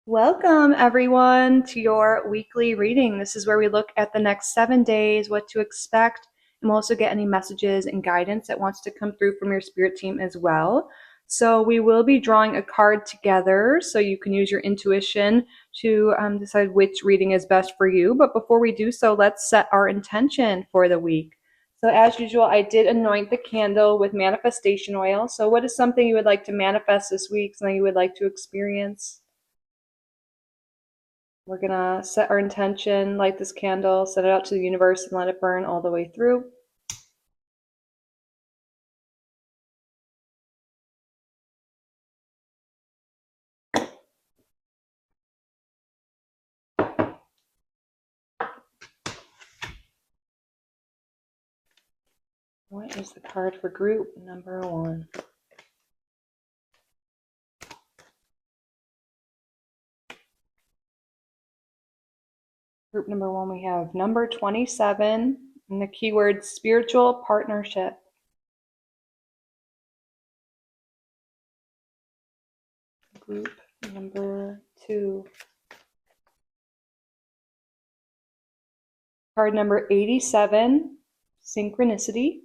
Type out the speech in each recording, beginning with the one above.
Welcome, everyone, to your weekly reading. This is where we look at the next 7 days, what to expect, and we'll also get any messages and guidance that wants to come through from your spirit team as well. So we will be drawing a card together so you can use your intuition to decide which reading is best for you. But before we do so, let's set our intention for the week. So as usual, I did anoint the candle with manifestation oil. So what is something you would like to manifest this week, something you would like to experience? We're gonna set our intention, light this candle, set it out to the universe, and let it burn all the way through. What is the card for group number 1? Group number 1, we have number 27 and the keyword spiritual partnership. Group number 2. Card number 87, synchronicity.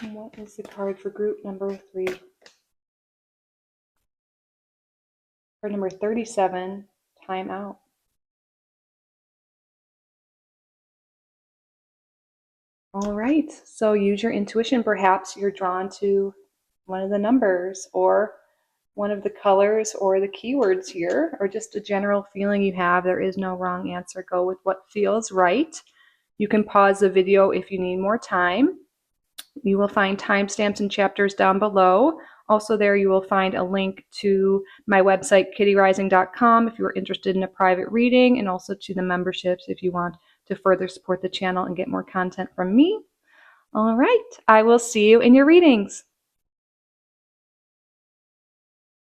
And what is the card for group number 3? Card number 37, time out. All right, so use your intuition. Perhaps you're drawn to one of the numbers or one of the colors or the keywords here, or just a general feeling you have. There is no wrong answer. Go with what feels right. You can pause the video if you need more time. You will find timestamps and chapters down below. Also there you will find a link to my website, kittyrising.com, if you are interested in a private reading, and also to the memberships if you want to further support the channel and get more content from me. All right, I will see you in your readings.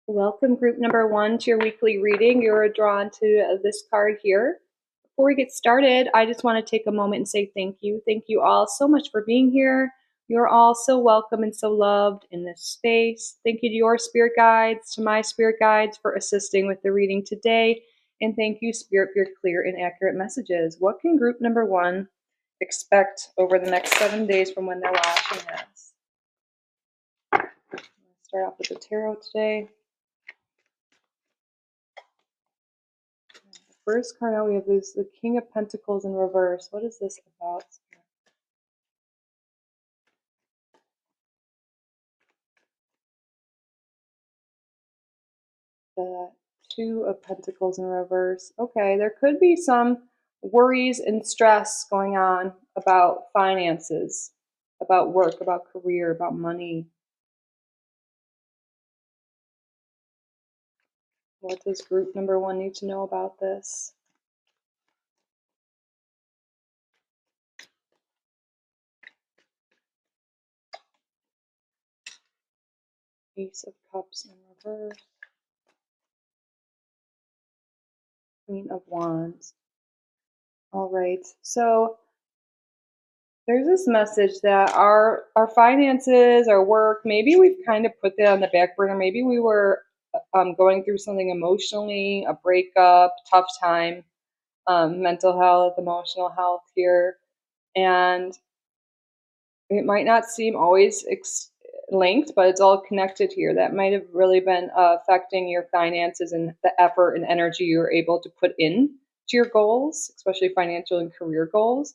Welcome, group number 1, to your weekly reading. You're drawn to this card here. Before we get started, I just want to take a moment and say thank you. Thank you all so much for being here. You're all so welcome and so loved in this space. Thank you to your spirit guides, to my spirit guides for assisting with the reading today. And thank you, Spirit, for your clear and accurate messages. What can group number 1 expect over the next 7 days from when they're watching this? I'm going to start off with the tarot today. The first card out we have is the King of Pentacles in reverse. What is this about? The Two of Pentacles in reverse. Okay, there could be some worries and stress going on about finances, about work, about career, about money. What does group number 1 need to know about this? Ace of Cups in reverse. Queen of Wands. All right, so there's this message that our finances, our work, maybe we've kind of put that on the back burner. Maybe we were going through something emotionally, a breakup, tough time, mental health, emotional health here, and it might not seem always linked, but it's all connected here. That might have really been affecting your finances and the effort and energy you're able to put in to your goals, especially financial and career goals.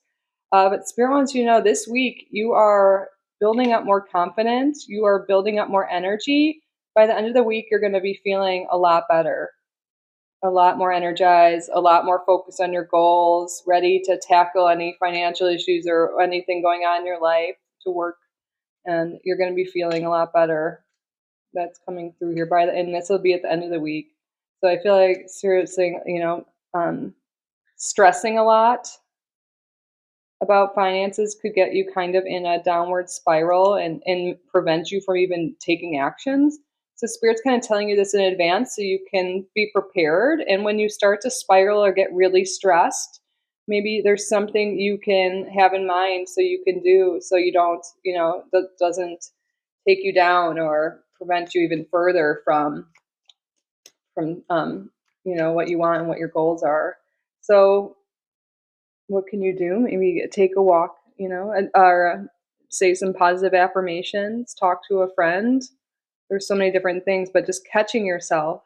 But Spirit wants you to know this week you are building up more confidence. You are building up more energy. By the end of the week, you're going to be feeling a lot better, a lot more energized, a lot more focused on your goals, ready to tackle any financial issues or anything going on in your life to work. And you're going to be feeling a lot better. That's coming through here and this will be at the end of the week. So I feel like seriously, stressing a lot about finances could get you kind of in a downward spiral and prevent you from even taking actions. So Spirit's kind of telling you this in advance so you can be prepared. And when you start to spiral or get really stressed, maybe there's something you can have in mind so you can do so you don't, that doesn't take you down or prevent you even further from what you want and what your goals are. So what can you do? Maybe take a walk, or say some positive affirmations, talk to a friend. There's so many different things, but just catching yourself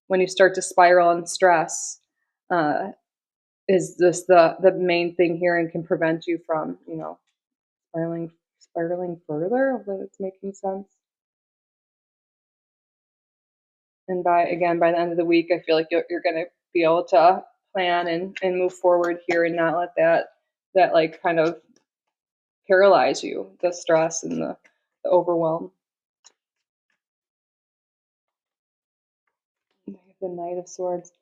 when you start to spiral and stress uh, is just the main thing here and can prevent you from, spiraling further. Hopefully that's making sense. And by the end of the week, I feel like you're going to be able to plan and move forward here and not let that like kind of paralyze you, the stress and the overwhelm. The Knight of Swords.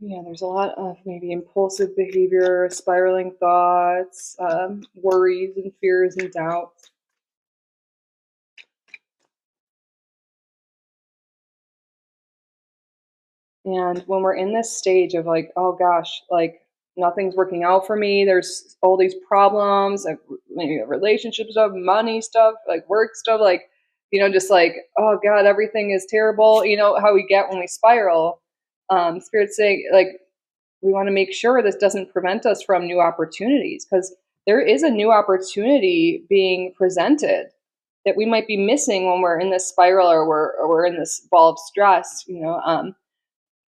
Yeah, there's a lot of maybe impulsive behavior, spiraling thoughts, worries and fears and doubts. And when we're in this stage of like, oh gosh, like nothing's working out for me, there's all these problems, like maybe relationship stuff, money stuff, like work stuff, like, just like, oh God, everything is terrible. You know how we get when we spiral. Spirit's saying, like, we want to make sure this doesn't prevent us from new opportunities because there is a new opportunity being presented that we might be missing when we're in this spiral or we're in this ball of stress,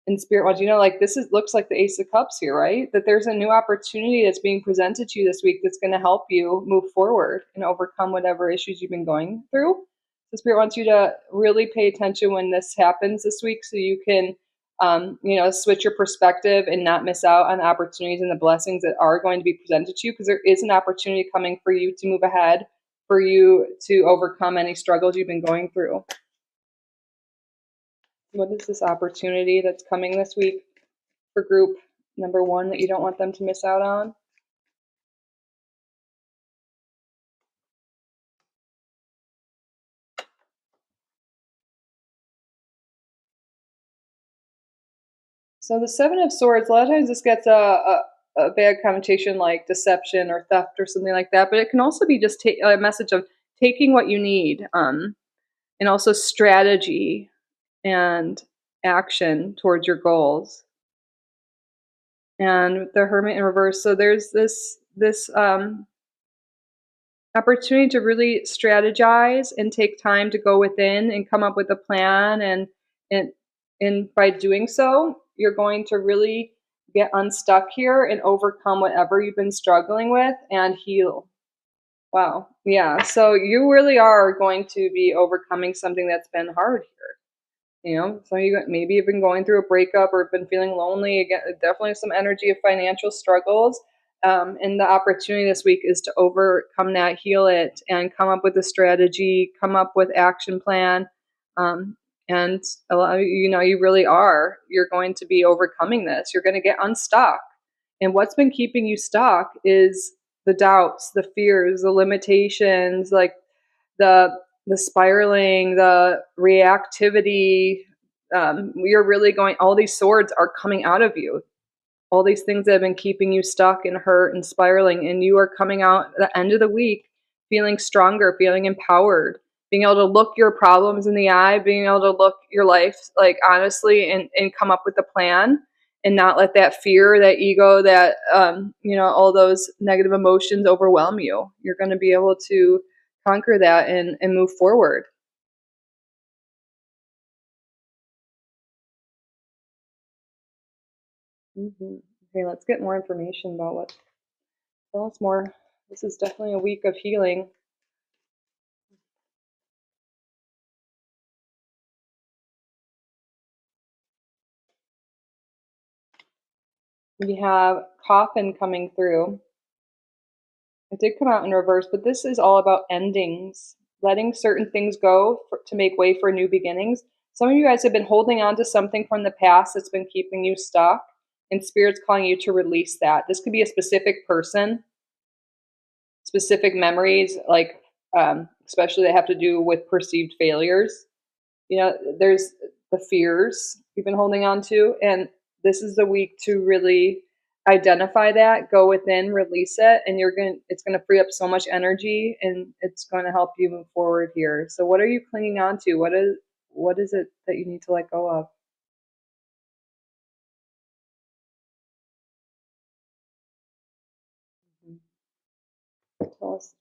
and spirit wants like looks like the Ace of Cups here, right? That there's a new opportunity that's being presented to you this week that's going to help you move forward and overcome whatever issues you've been going through. The spirit wants you to really pay attention when this happens this week so you can switch your perspective and not miss out on opportunities and the blessings that are going to be presented to you, because there is an opportunity coming for you to move ahead, for you to overcome any struggles you've been going through. What is this opportunity that's coming this week for group number 1 that you don't want them to miss out on? So the Seven of Swords, a lot of times this gets a bad connotation like deception or theft or something like that, but it can also be just a message of taking what you need, and also strategy and action towards your goals. And the Hermit in reverse, so there's this opportunity to really strategize and take time to go within and come up with a plan, and by doing so you're going to really get unstuck here and overcome whatever you've been struggling with and heal. Wow. Yeah, so you really are going to be overcoming something that's been hard here. Some of you maybe have been going through a breakup or been feeling lonely. Again, definitely some energy of financial struggles. And the opportunity this week is to overcome that, heal it, and come up with a strategy, come up with action plan. And a lot of you really are. You're going to be overcoming this. You're going to get unstuck. And what's been keeping you stuck is the doubts, the fears, the limitations, like the spiraling, the reactivity. You're really going, all these swords are coming out of you. All these things that have been keeping you stuck and hurt and spiraling. And you are coming out at the end of the week feeling stronger, feeling empowered, being able to look your problems in the eye, being able to look your life like honestly and come up with a plan and not let that fear, that ego, that, all those negative emotions overwhelm you. You're going to be able to conquer that and move forward. Okay, let's get more information about what. Tell us more. This is definitely a week of healing. We have coffin coming through. It did come out in reverse, but this is all about endings, letting certain things go to make way for new beginnings. Some of you guys have been holding on to something from the past that's been keeping you stuck, and Spirit's calling you to release that. This could be a specific person, specific memories, like especially that have to do with perceived failures. There's the fears you've been holding on to, and this is the week to really identify that, go within, release it, and it's gonna free up so much energy, and it's gonna help you move forward here. So what are you clinging on to? What is it that you need to let go of? Mhm. Tell us.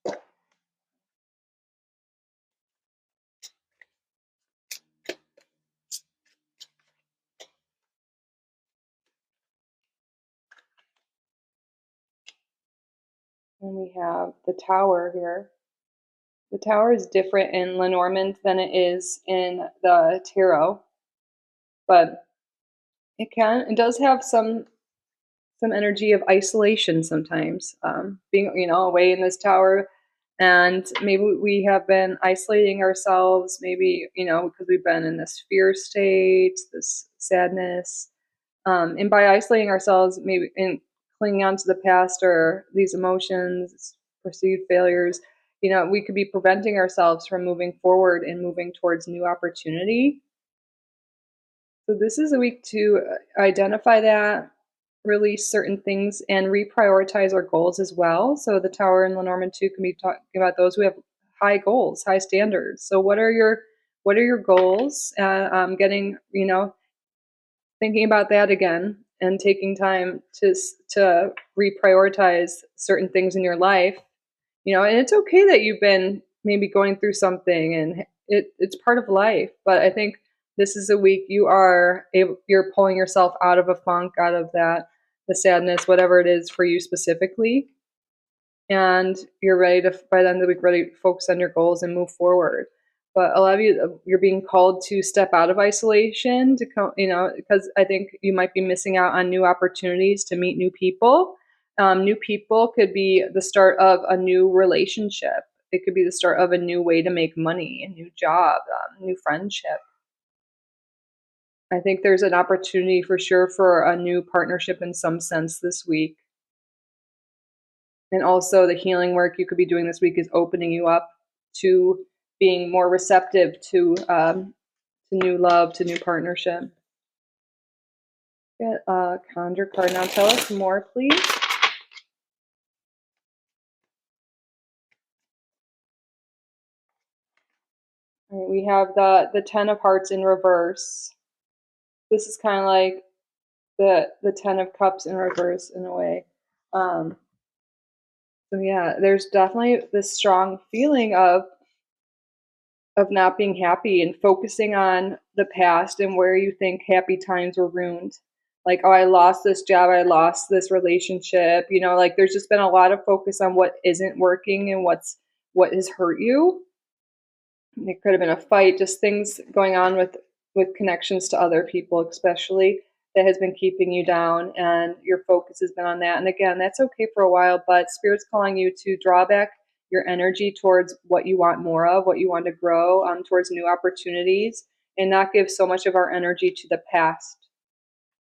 And we have the tower here. The tower is different in Lenormand than it is in the tarot, but it does have some energy of isolation sometimes, being away in this tower, and maybe we have been isolating ourselves, maybe because we've been in this fear state, this sadness, and by isolating ourselves, maybe in clinging on to the past or these emotions, perceived failures, we could be preventing ourselves from moving forward and moving towards new opportunity. So this is a week to identify that, release certain things, and reprioritize our goals as well. So the Tower and Lenormand too can be talking about those who have high goals, high standards. So what are your goals? Getting thinking about that again and taking time to reprioritize certain things in your life. And it's okay that you've been maybe going through something, and it's part of life. But I think this is a week you're pulling yourself out of a funk, out of the sadness, whatever it is for you specifically, and you're ready to, by the end of the week, ready to focus on your goals and move forward. But a lot of you're being called to step out of isolation to come, because I think you might be missing out on new opportunities to meet new people. New people could be the start of a new relationship. It could be the start of a new way to make money, a new job, new friendship. I think there's an opportunity for sure for a new partnership in some sense this week. And also, the healing work you could be doing this week is opening you up to being more receptive to new love, to new partnership. Get a conjure card now. Tell us more, please. All right, we have the Ten of Hearts in reverse. This is kind of like the Ten of Cups in reverse in a way. So yeah, there's definitely this strong feeling of not being happy and focusing on the past and where you think happy times were ruined. Like, oh, I lost this job, I lost this relationship. Like there's just been a lot of focus on what isn't working and what has hurt you. It could have been a fight, just things going on with connections to other people, especially, that has been keeping you down, and your focus has been on that. And again, that's okay for a while, but Spirit's calling you to draw back your energy towards what you want more of, what you want to grow, towards new opportunities, and not give so much of our energy to the past.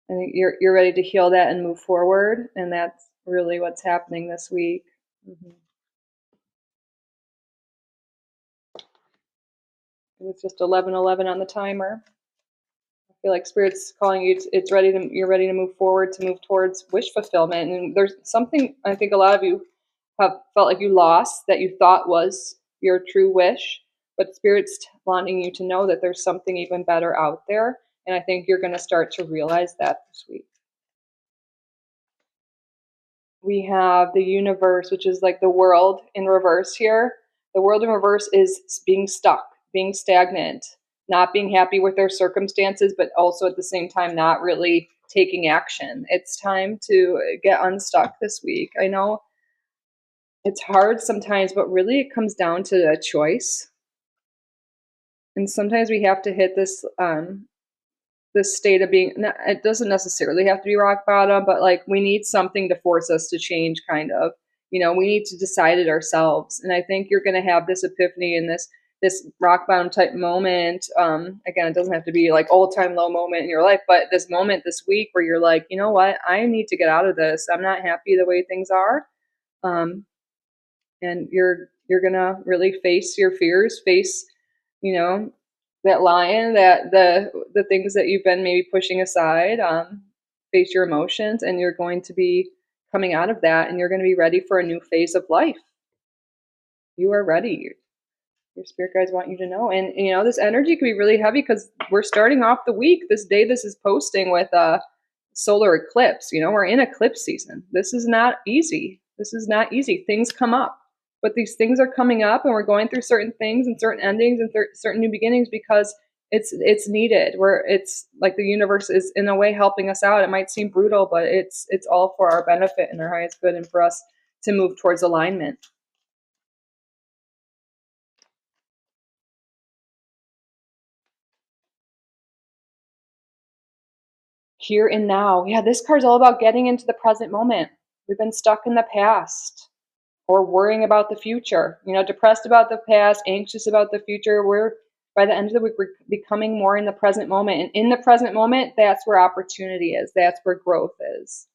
I think you're ready to heal that and move forward, and that's really what's happening this week. Mm-hmm. It was just 11:11 on the timer. I feel like Spirit's calling you. You're ready to move forward, to move towards wish fulfillment. And there's something I think a lot of you have felt like you lost that you thought was your true wish, but Spirit's wanting you to know that there's something even better out there. And I think you're going to start to realize that this week. We have the universe, which is like the world in reverse here. The world in reverse is being stuck, being stagnant, not being happy with their circumstances, but also at the same time not really taking action. It's time to get unstuck this week. I know it's hard sometimes, but really it comes down to a choice. And sometimes we have to hit this state of being, it doesn't necessarily have to be rock bottom, but like we need something to force us to change, kind of. We need to decide it ourselves. And I think you're going to have this epiphany and this rock bottom type moment. Again, it doesn't have to be like all time low moment in your life, but this moment this week where you're like, you know what, I need to get out of this. I'm not happy the way things are. And you're gonna really face your fears, face, you know, that lion, that the things that you've been maybe pushing aside. face your emotions, and you're going to be coming out of that, and you're going to be ready for a new phase of life. You are ready. Your spirit guides want you to know. And this energy can be really heavy because we're starting off the week, this day this is posting, with a solar eclipse. We're in eclipse season. This is not easy. Things come up, but these things are coming up, and we're going through certain things and certain endings and certain new beginnings because it's needed. It's like the universe is in a way helping us out. It might seem brutal, but it's all for our benefit and our highest good, and for us to move towards alignment. Here and now. Yeah, this card's all about getting into the present moment. We've been stuck in the past or worrying about the future, depressed about the past, anxious about the future. By the end of the week, we're becoming more in the present moment. And in the present moment, that's where opportunity is. That's where growth is.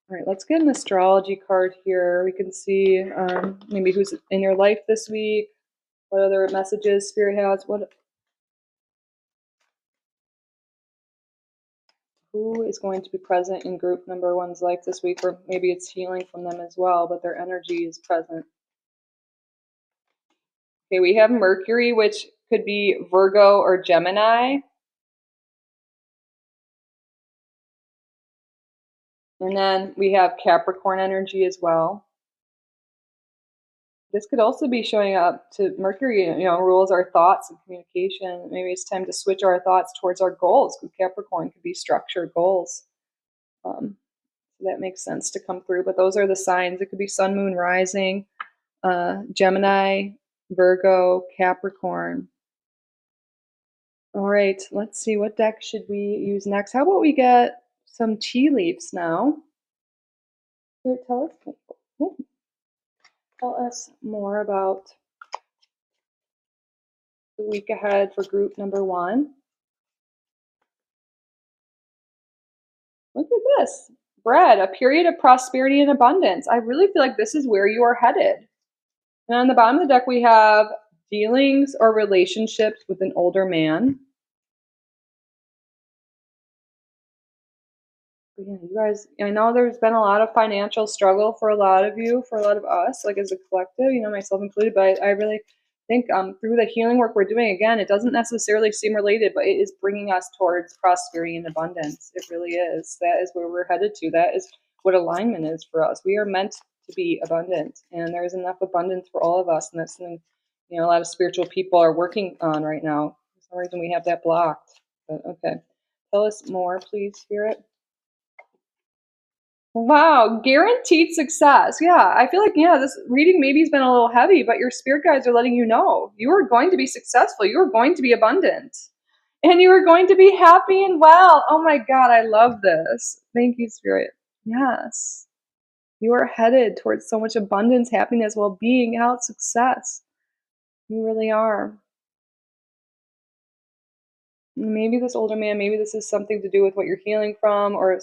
All right, let's get an astrology card here. We can see maybe who's in your life this week, what other messages Spirit has, who is going to be present in group number one's life this week, or maybe it's healing from them as well, but their energy is present. Okay, we have Mercury, which could be Virgo or Gemini. And then we have Capricorn energy as well. This could also be showing up to Mercury, rules our thoughts and communication. Maybe it's time to switch our thoughts towards our goals, because Capricorn could be structured goals. So that makes sense to come through. But those are the signs. It could be Sun, Moon, Rising, Gemini, Virgo, Capricorn. All right, let's see. What deck should we use next? How about we get some tea leaves now? Here, tell us more about the week ahead for group number one. Look at this. Bread, a period of prosperity and abundance. I really feel like this is where you are headed. And on the bottom of the deck, we have dealings or relationships with an older man. Yeah, you guys, I know there's been a lot of financial struggle for a lot of you, for a lot of us, like as a collective, myself included, but I really think through the healing work we're doing, again, it doesn't necessarily seem related, but it is bringing us towards prosperity and abundance. It really is. That is where we're headed to. That is what alignment is for us. We are meant to be abundant, and there's enough abundance for all of us, and that's something, a lot of spiritual people are working on right now. For some reason, we have that blocked. But okay. Tell us more, please, Spirit. Wow, guaranteed success. Yeah, I feel like, this reading maybe has been a little heavy, but your spirit guides are letting you know you are going to be successful. You are going to be abundant. And you are going to be happy and well. Oh my God, I love this. Thank you, Spirit. Yes. You are headed towards so much abundance, happiness, well-being, health, success. You really are. Maybe this older man, maybe this is something to do with what you're healing from, or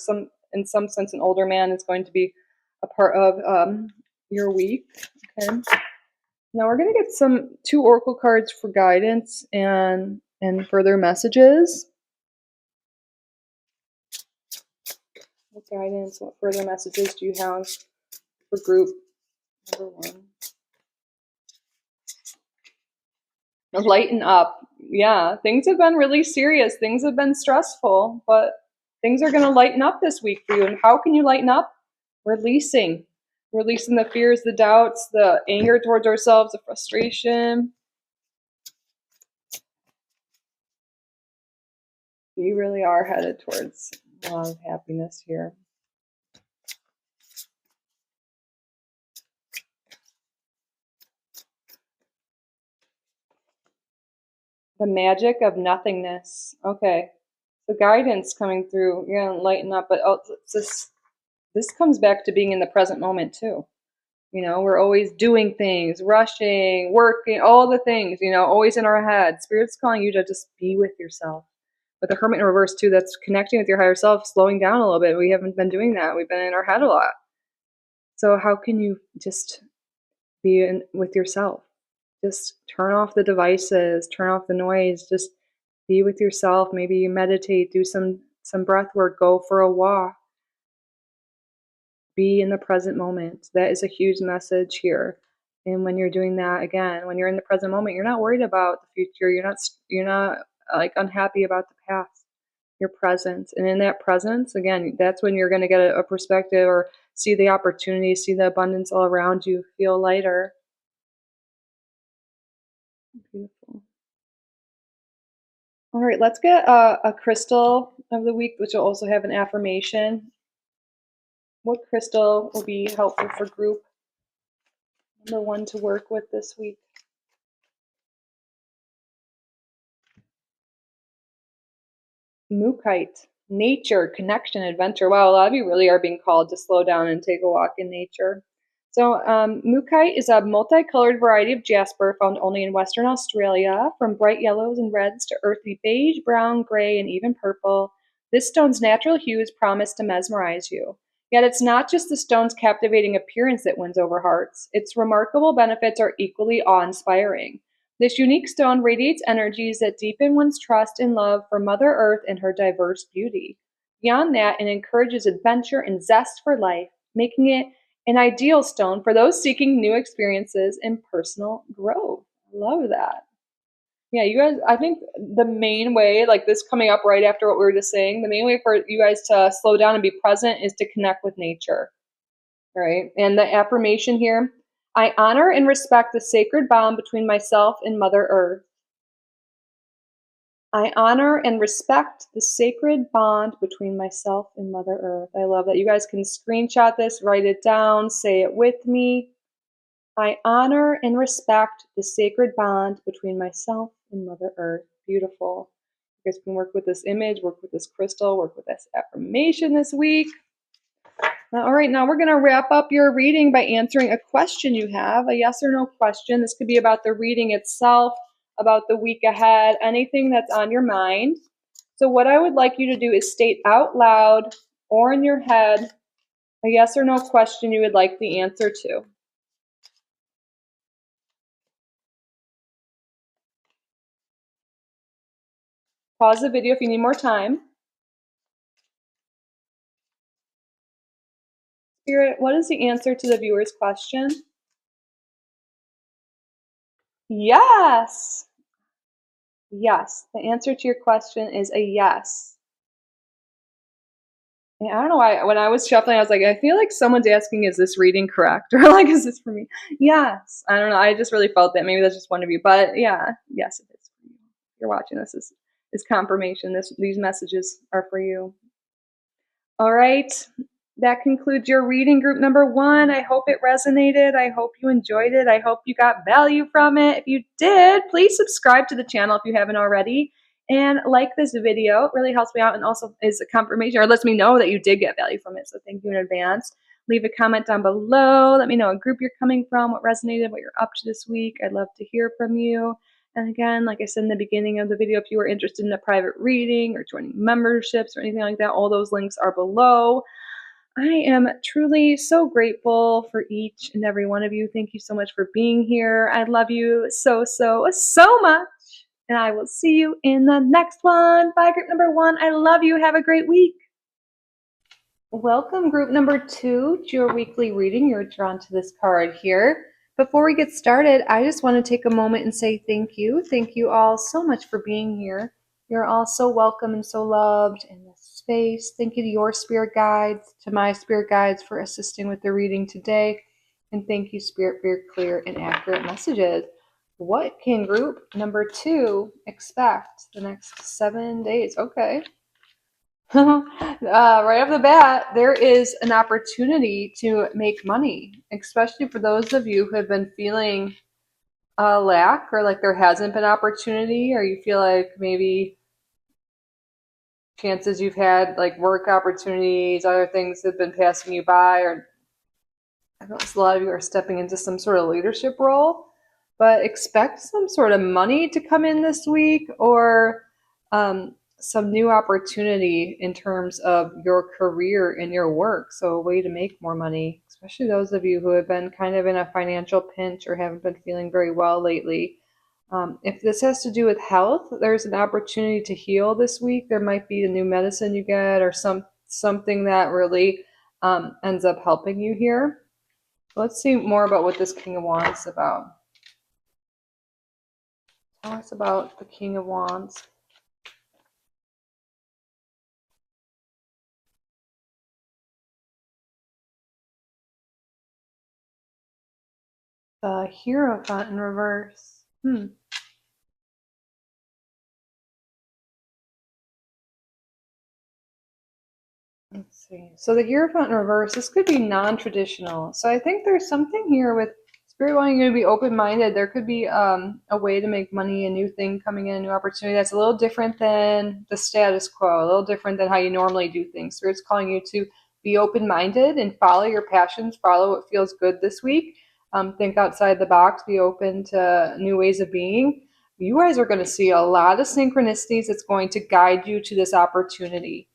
in some sense, an older man is going to be a part of your week. Okay. Now we're going to get two oracle cards for guidance and further messages. What guidance, what further messages do you have for group number one? Lighten up. Yeah, things have been really serious. Things have been stressful, but things are going to lighten up this week for you. And how can you lighten up? Releasing the fears, the doubts, the anger towards ourselves, the frustration. You really are headed towards a lot of happiness here. The magic of nothingness. Okay. The guidance coming through. You're going to lighten up, but this comes back to being in the present moment too. We're always doing things, rushing, working, all the things, always in our head. Spirit's calling you to just be with yourself. With the Hermit in reverse too, that's connecting with your higher self, slowing down a little bit. We haven't been doing that. We've been in our head a lot. So how can you just be with yourself? Just turn off the devices, turn off the noise, just Be with yourself. Maybe you meditate, do some breath work, go for a walk. Be in the present moment. That is a huge message here. And when you're doing that, again, when you're in the present moment, you're not worried about the future. You're not like unhappy about the past. You're present. And in that presence, again, that's when you're going to get a perspective or see the opportunity, see the abundance all around you, feel lighter. Beautiful. All right, let's get a crystal of the week, which will also have an affirmation. What crystal will be helpful for group number 1 to work with this week? xoKitty. Nature, connection, adventure. Wow, a lot of you really are being called to slow down and take a walk in nature. So xoKitty is a multicolored variety of jasper found only in Western Australia, from bright yellows and reds to earthy beige, brown, gray, and even purple. This stone's natural hues promise to mesmerize you. Yet it's not just the stone's captivating appearance that wins over hearts. Its remarkable benefits are equally awe-inspiring. This unique stone radiates energies that deepen one's trust and love for Mother Earth and her diverse beauty. Beyond that, it encourages adventure and zest for life, making it an ideal stone for those seeking new experiences and personal growth. I love that. Yeah, you guys, I think the main way, like this coming up right after what we were just saying, the main way for you guys to slow down and be present is to connect with nature. Right? And the affirmation here, I honor and respect the sacred bond between myself and Mother Earth. I honor and respect the sacred bond between myself and Mother Earth. I love that. You guys can screenshot this, write it down, say it with me. I honor and respect the sacred bond between myself and Mother Earth. Beautiful. You guys can work with this image, work with this crystal, work with this affirmation this week. All right, now we're going to wrap up your reading by answering a question you have, a yes or no question. This could be about the reading itself, about the week ahead, anything that's on your mind. So what I would like you to do is state out loud or in your head a yes or no question you would like the answer to. Pause the video if you need more time. Spirit, what is the answer to the viewer's question? Yes. Yes. The answer to your question is a yes. Yeah, I don't know why. When I was shuffling, I was like, I feel like someone's asking, is this reading correct? Or like, is this for me? Yes. I don't know. I just really felt that. Maybe that's just one of you. But yeah, yes, it is for you. If you're watching this is confirmation. These messages are for you. All right. That concludes your reading group number 1. I hope it resonated. I hope you enjoyed it. I hope you got value from it. If you did, please subscribe to the channel if you haven't already. And like this video. It really helps me out and also is a confirmation or lets me know that you did get value from it. So thank you in advance. Leave a comment down below. Let me know what group you're coming from, what resonated, what you're up to this week. I'd love to hear from you. And again, like I said in the beginning of the video, if you are interested in a private reading or joining memberships or anything like that, all those links are below. I am truly so grateful for each and every one of you. Thank you so much for being here. I love you so, so, so much. And I will see you in the next one. Bye, group number 1. I love you. Have a great week. Welcome, group number 2, to your weekly reading. You're drawn to this card here. Before we get started, I just want to take a moment and say thank you. Thank you all so much for being here. You're all so welcome and so loved in this space. Thank you to your spirit guides, to my spirit guides for assisting with the reading today. And thank you, Spirit, for your clear and accurate messages. What can group number 2 expect the next 7 days? Okay. Right off the bat, there is an opportunity to make money, especially for those of you who have been feeling a lack or like there hasn't been opportunity, or you feel like maybe chances you've had, like work opportunities, other things have been passing you by, or I know a lot of you are stepping into some sort of leadership role, but expect some sort of money to come in this week, or some new opportunity in terms of your career and your work. So a way to make more money, especially those of you who have been kind of in a financial pinch or haven't been feeling very well lately. If this has to do with health, there's an opportunity to heal this week. There might be a new medicine you get or something that really ends up helping you here. Let's see more about what this King of Wands is about. Tell us about the King of Wands. The Hierophant in reverse. Let's see. So the Hierophant in reverse, this could be non-traditional. So I think there's something here with Spirit wanting you to be open-minded. There could be a way to make money, a new thing coming in, a new opportunity that's a little different than the status quo, a little different than how you normally do things. Spirit's calling you to be open-minded and follow your passions, follow what feels good this week. Think outside the box, be open to new ways of being. You guys are going to see a lot of synchronicities that's going to guide you to this opportunity.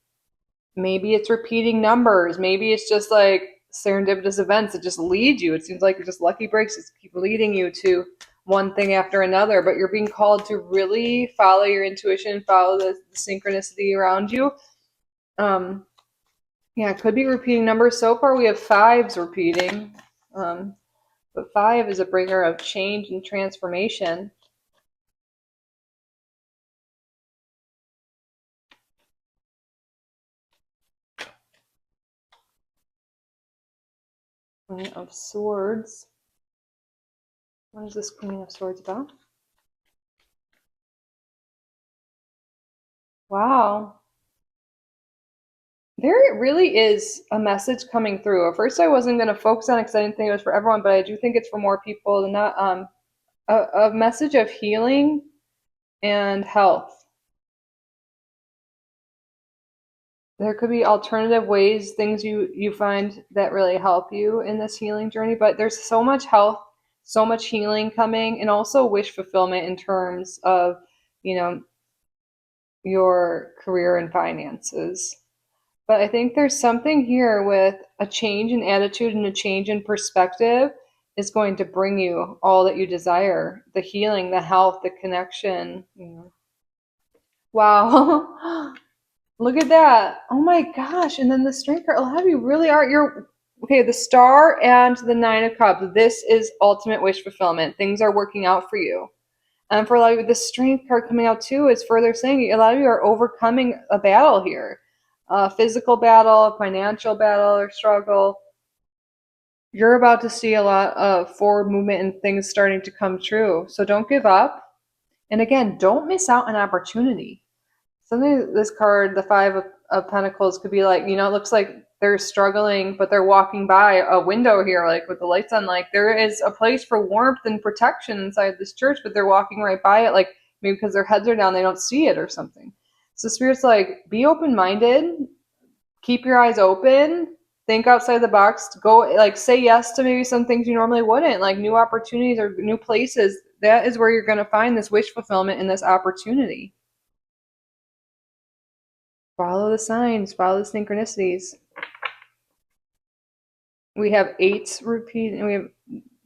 Maybe it's repeating numbers. Maybe it's just like serendipitous events that just lead you. It seems like just lucky breaks just keep leading you to one thing after another, but you're being called to really follow your intuition, follow the synchronicity around you. Yeah, it could be repeating numbers. So far we have fives repeating, but 5 is a bringer of change and transformation. Queen of Swords. What is this Queen of Swords about? Wow. There really is a message coming through. At first, I wasn't going to focus on it because I didn't think it was for everyone, but I do think it's for more people. And not a message of healing and health. There could be alternative ways, things you find that really help you in this healing journey. But there's so much health, so much healing coming, and also wish fulfillment in terms of, your career and finances. But I think there's something here with a change in attitude and a change in perspective is going to bring you all that you desire, the healing, the health, the connection. Wow. Look at that. Oh my gosh. And then the strength card. A lot of you really are. You're okay. The star and the 9 of cups. This is ultimate wish fulfillment. Things are working out for you. And for a lot of you, the strength card coming out too is further saying a lot of you are overcoming a battle here. A physical battle, a financial battle or struggle. You're about to see a lot of forward movement and things starting to come true. So don't give up. And again, don't miss out on opportunity. Something this card, the 5 of Pentacles, could be like, it looks like they're struggling, but they're walking by a window here, like with the lights on. Like there is a place for warmth and protection inside this church, but they're walking right by it, like maybe because their heads are down, they don't see it or something. So Spirit's like, be open-minded, keep your eyes open, think outside the box, go like say yes to maybe some things you normally wouldn't, like new opportunities or new places. That is where you're going to find this wish fulfillment and this opportunity. Follow the signs, follow the synchronicities. We have 8s repeating.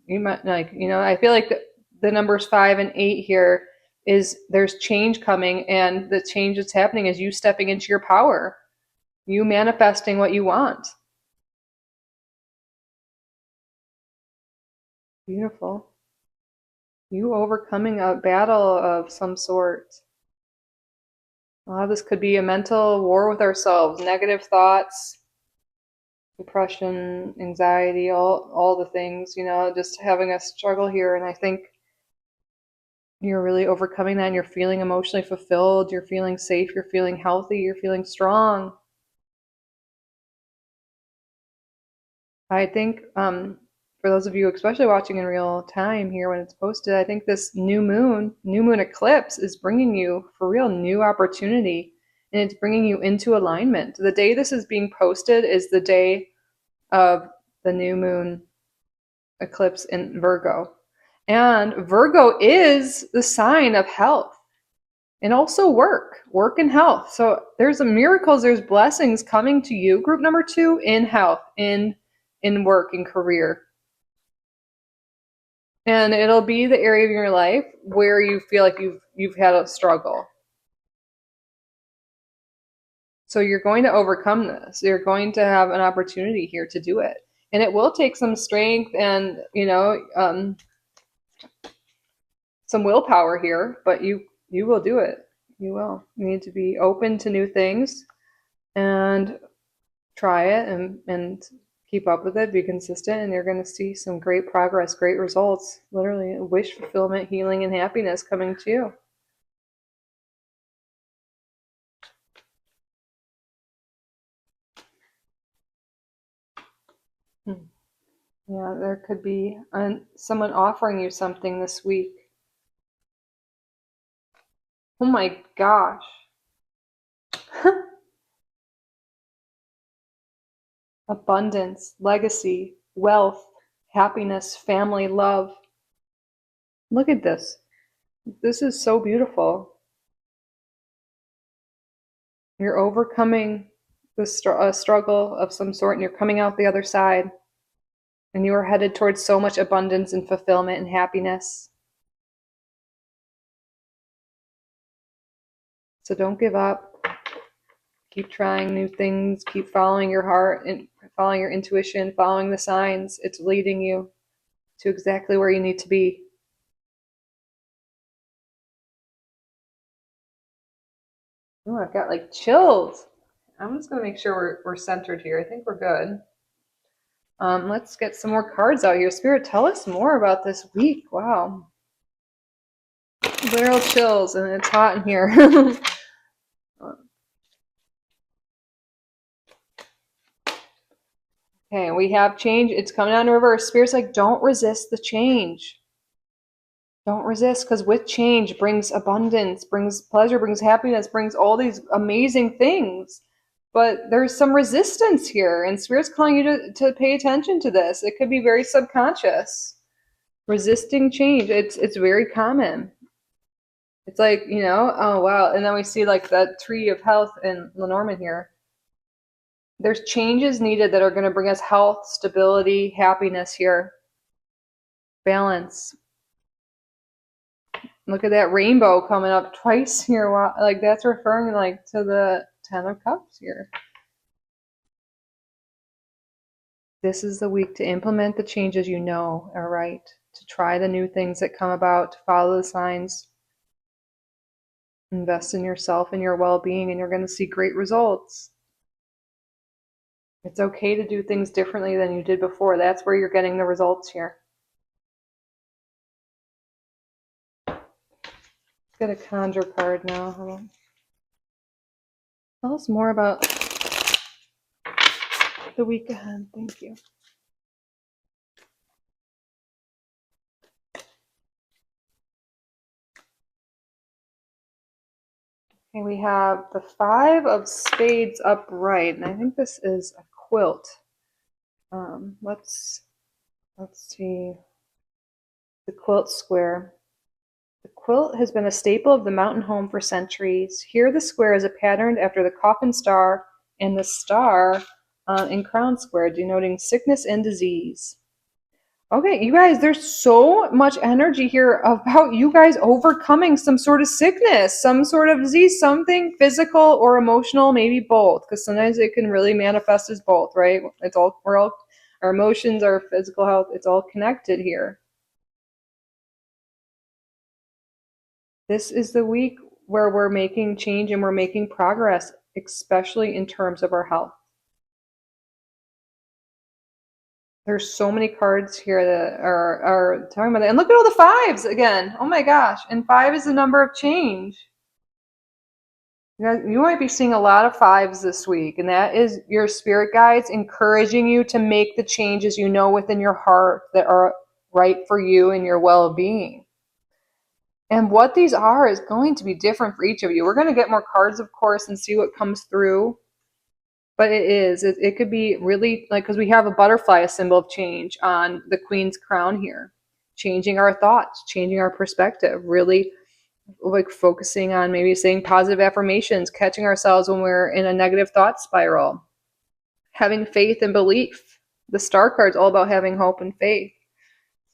You might I feel like the numbers 5 and 8 here is there's change coming, and the change that's happening is you stepping into your power, you manifesting what you want. Beautiful. You overcoming a battle of some sort. A lot of this could be a mental war with ourselves, negative thoughts, depression, anxiety, all the things, just having a struggle here. And I think you're really overcoming that and you're feeling emotionally fulfilled, you're feeling safe, you're feeling healthy, you're feeling strong. I think for those of you especially watching in real time here when it's posted, I think this new moon eclipse is bringing you for real new opportunity, and it's bringing you into alignment. The day this is being posted is the day of the new moon eclipse in Virgo. And Virgo is the sign of health and also work and health. So there's miracles, there's blessings coming to you, group number 2, in health, in work and career. And it'll be the area of your life where you feel like you've had a struggle. So you're going to overcome this. You're going to have an opportunity here to do it. And it will take some strength and, some willpower here, but you will do it. You will. You need to be open to new things and try it and keep up with it, be consistent, and you're going to see some great progress, great results. Literally, wish fulfillment, healing, and happiness coming to you. Yeah, there could be someone offering you something this week. Oh my gosh. Abundance, legacy, wealth, happiness, family, love. Look at this. This is so beautiful. You're overcoming the struggle of some sort and you're coming out the other side. And you are headed towards so much abundance and fulfillment and happiness. So don't give up. Keep trying new things. Keep following your heart and following your intuition, following the signs. It's leading you to exactly where you need to be. Oh, I've got like chills. I'm just going to make sure we're centered here. I think we're good. Let's get some more cards out here. Spirit, tell us more about this week. Wow. Literal chills, and it's hot in here. Okay, we have change. It's coming down in reverse. Spirit's like, don't resist the change. Don't resist, because with change brings abundance, brings pleasure, brings happiness, brings all these amazing things. But there's some resistance here, and Spirit's calling you to pay attention to this. It could be very subconscious. Resisting change. It's very common. It's like, oh wow. And then we see like that tree of health in Lenormand here. There's changes needed that are going to bring us health, stability, happiness here. Balance. Look at that rainbow coming up twice here. Like that's referring like to the Ten of Cups here. This is the week to implement the changes you know are right, to try the new things that come about, to follow the signs, invest in yourself and your well-being, and you're going to see great results. It's okay to do things differently than you did before. That's where you're getting the results here. Get a conjure card now. Tell us more about the week ahead. Thank you. Okay, we have the Five of Spades upright, and I think this is a quilt. Let's see the quilt square. The quilt has been a staple of the mountain home for centuries. Here the square is patterned after the coffin star and the star in crown square, denoting sickness and disease. Okay, you guys, there's so much energy here about you guys overcoming some sort of sickness, some sort of disease, something physical or emotional, maybe both, because sometimes it can really manifest as both, right? Our emotions, our physical health, it's all connected here. This is the week where we're making change and we're making progress, especially in terms of our health. There's so many cards here that are talking about that. And look at all the fives again. Oh my gosh. And 5 is the number of change. You might be seeing a lot of 5s this week, and that is your spirit guides encouraging you to make the changes you know within your heart that are right for you and your well-being. And what these are is going to be different for each of you. We're going to get more cards, of course, and see what comes through. But it could be really like, because we have a butterfly, a symbol of change on the Queen's crown here, changing our thoughts, changing our perspective, really like focusing on maybe saying positive affirmations, catching ourselves when we're in a negative thought spiral, having faith and belief. The star card's all about having hope and faith.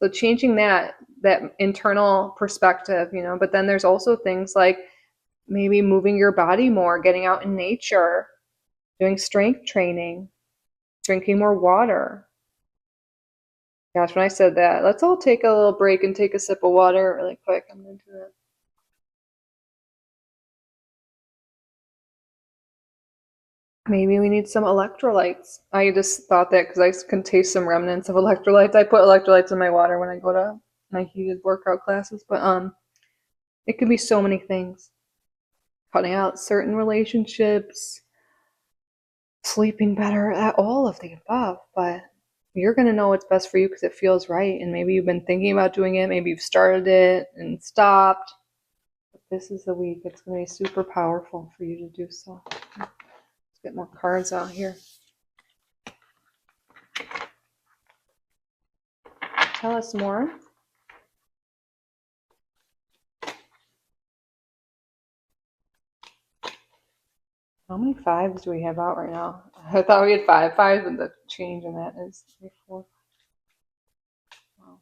So changing that internal perspective, but then there's also things like maybe moving your body more, getting out in nature, doing strength training, drinking more water. Gosh, when I said that, let's all take a little break and take a sip of water really quick. I'm going to do that. Maybe we need some electrolytes. I just thought that because I can taste some remnants of electrolytes. I put electrolytes in my water when I go to my heated workout classes, but it could be so many things. Cutting out certain relationships, sleeping better, all of the above. But you're going to know what's best for you because it feels right. And maybe you've been thinking about doing it. Maybe you've started it and stopped. But this is the week. It's going to be super powerful for you to do so. Let's get more cards out here. Tell us more. How many fives do we have out right now? I thought we had five. Five, and the change in that is 3, 4. Wow.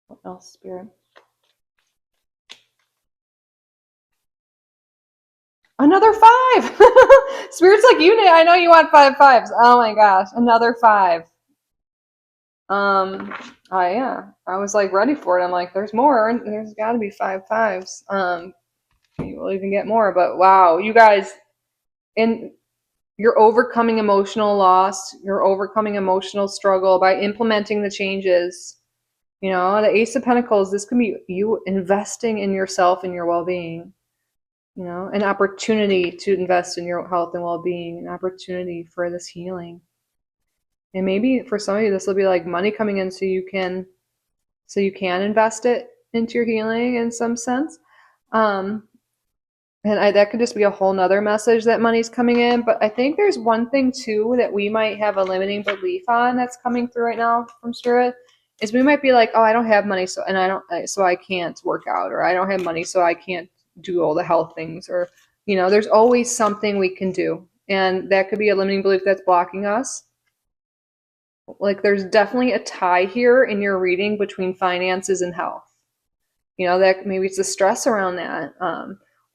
What else, Spirit? Another 5! Spirit's like, I know you want 5 fives. Oh my gosh, another 5. Yeah, I was like ready for it. I'm like, there's more. There's got to be 5 fives. You will even get more. But wow, you guys, you're overcoming emotional loss. You're overcoming emotional struggle by implementing the changes. The Ace of Pentacles. This can be you investing in yourself and your well-being. An opportunity to invest in your health and well-being. An opportunity for this healing. And maybe for some of you, this will be like money coming in so you can invest it into your healing in some sense. That could just be a whole nother message that money's coming in. But I think there's one thing too that we might have a limiting belief on that's coming through right now from Spirit is we might be like, oh, I don't have money, so I can't work out, or I don't have money, so I can't do all the health things, or there's always something we can do, and that could be a limiting belief that's blocking us. Like there's definitely a tie here in your reading between finances and health. That maybe it's the stress around that.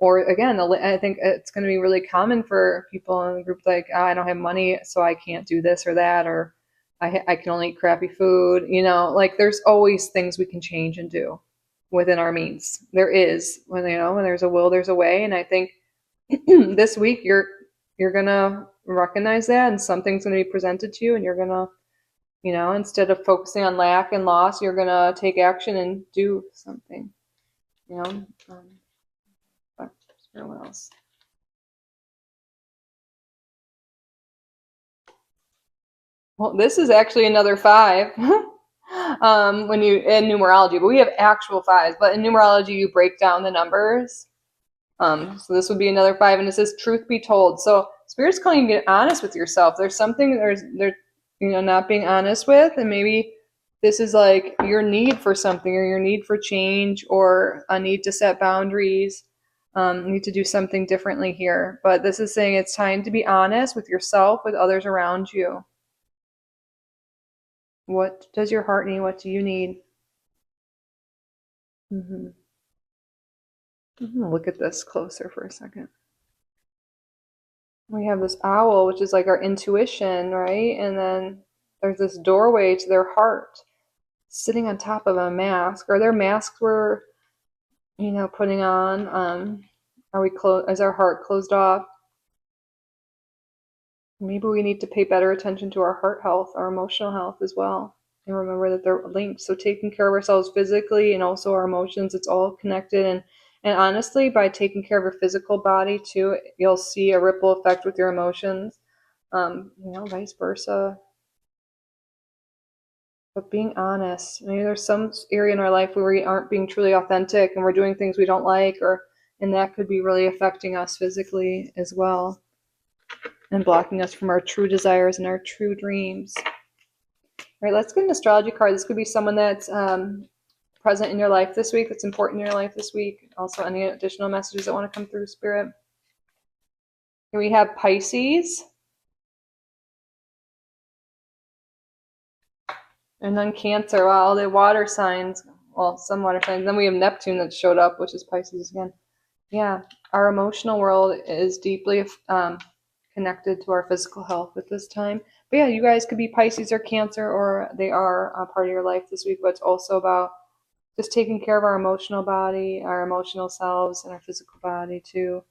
Or again, I think it's going to be really common for people in the group like, oh, I don't have money, so I can't do this or that, or I can only eat crappy food. Like there's always things we can change and do within our means. There is when there's a will, there's a way, and I think this week you're gonna recognize that, and something's going to be presented to you, and you're gonna instead of focusing on lack and loss, you're gonna take action and do something. What else? Well, this is actually another 5. When you in numerology, but we have actual 5s. But in numerology, you break down the numbers. So this would be another 5, and it says, "Truth be told." So Spirit's calling you to get honest with yourself. There's something there's not being honest with, and maybe this is like your need for something, or your need for change, or a need to set boundaries. Need to do something differently here. But this is saying it's time to be honest with yourself, with others around you. What does your heart need? What do you need? I'm gonna look at this closer for a second. We have this owl, which is like our intuition, right? And then there's this doorway to their heart sitting on top of a mask. Are there masks we're, putting on? Are we is our heart closed off? Maybe we need to pay better attention to our heart health, our emotional health as well. And remember that they're linked. So taking care of ourselves physically and also our emotions, it's all connected. And honestly, by taking care of your physical body too, you'll see a ripple effect with your emotions. Vice versa. But being honest, maybe there's some area in our life where we aren't being truly authentic and we're doing things we don't like, and that could be really affecting us physically as well, and blocking us from our true desires and our true dreams. All right, let's get an astrology card. This could be someone that's present in your life this week, that's important in your life this week. Also, any additional messages that want to come through, Spirit. Here we have Pisces. And then Cancer, wow, the water signs. Well, some water signs. Then we have Neptune that showed up, which is Pisces again. Yeah, our emotional world is deeply connected to our physical health at this time. But yeah, you guys could be Pisces or Cancer, or they are a part of your life this week, but it's also about just taking care of our emotional body, our emotional selves, and our physical body too.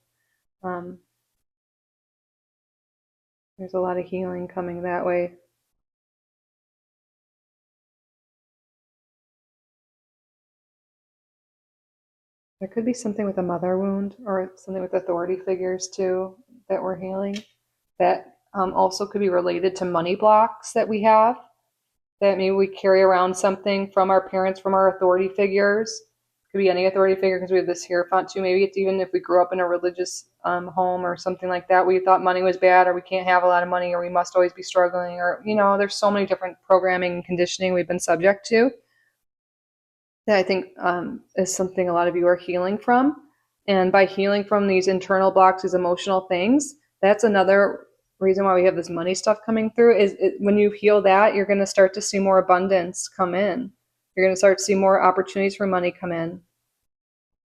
There's a lot of healing coming that way. There could be something with a mother wound or something with authority figures too that we're healing. That also could be related to money blocks that we have. That maybe we carry around something from our parents, from our authority figures. Could be any authority figure because we have this Hierophant too. Maybe it's even if we grew up in a religious home or something like that. We thought money was bad, or we can't have a lot of money, or we must always be struggling, or there's so many different programming and conditioning we've been subject to that I think is something a lot of you are healing from. And by healing from these internal blocks, these emotional things, that's another reason why we have this money stuff coming through is when you heal that, you're going to start to see more abundance come in. You're going to start to see more opportunities for money come in.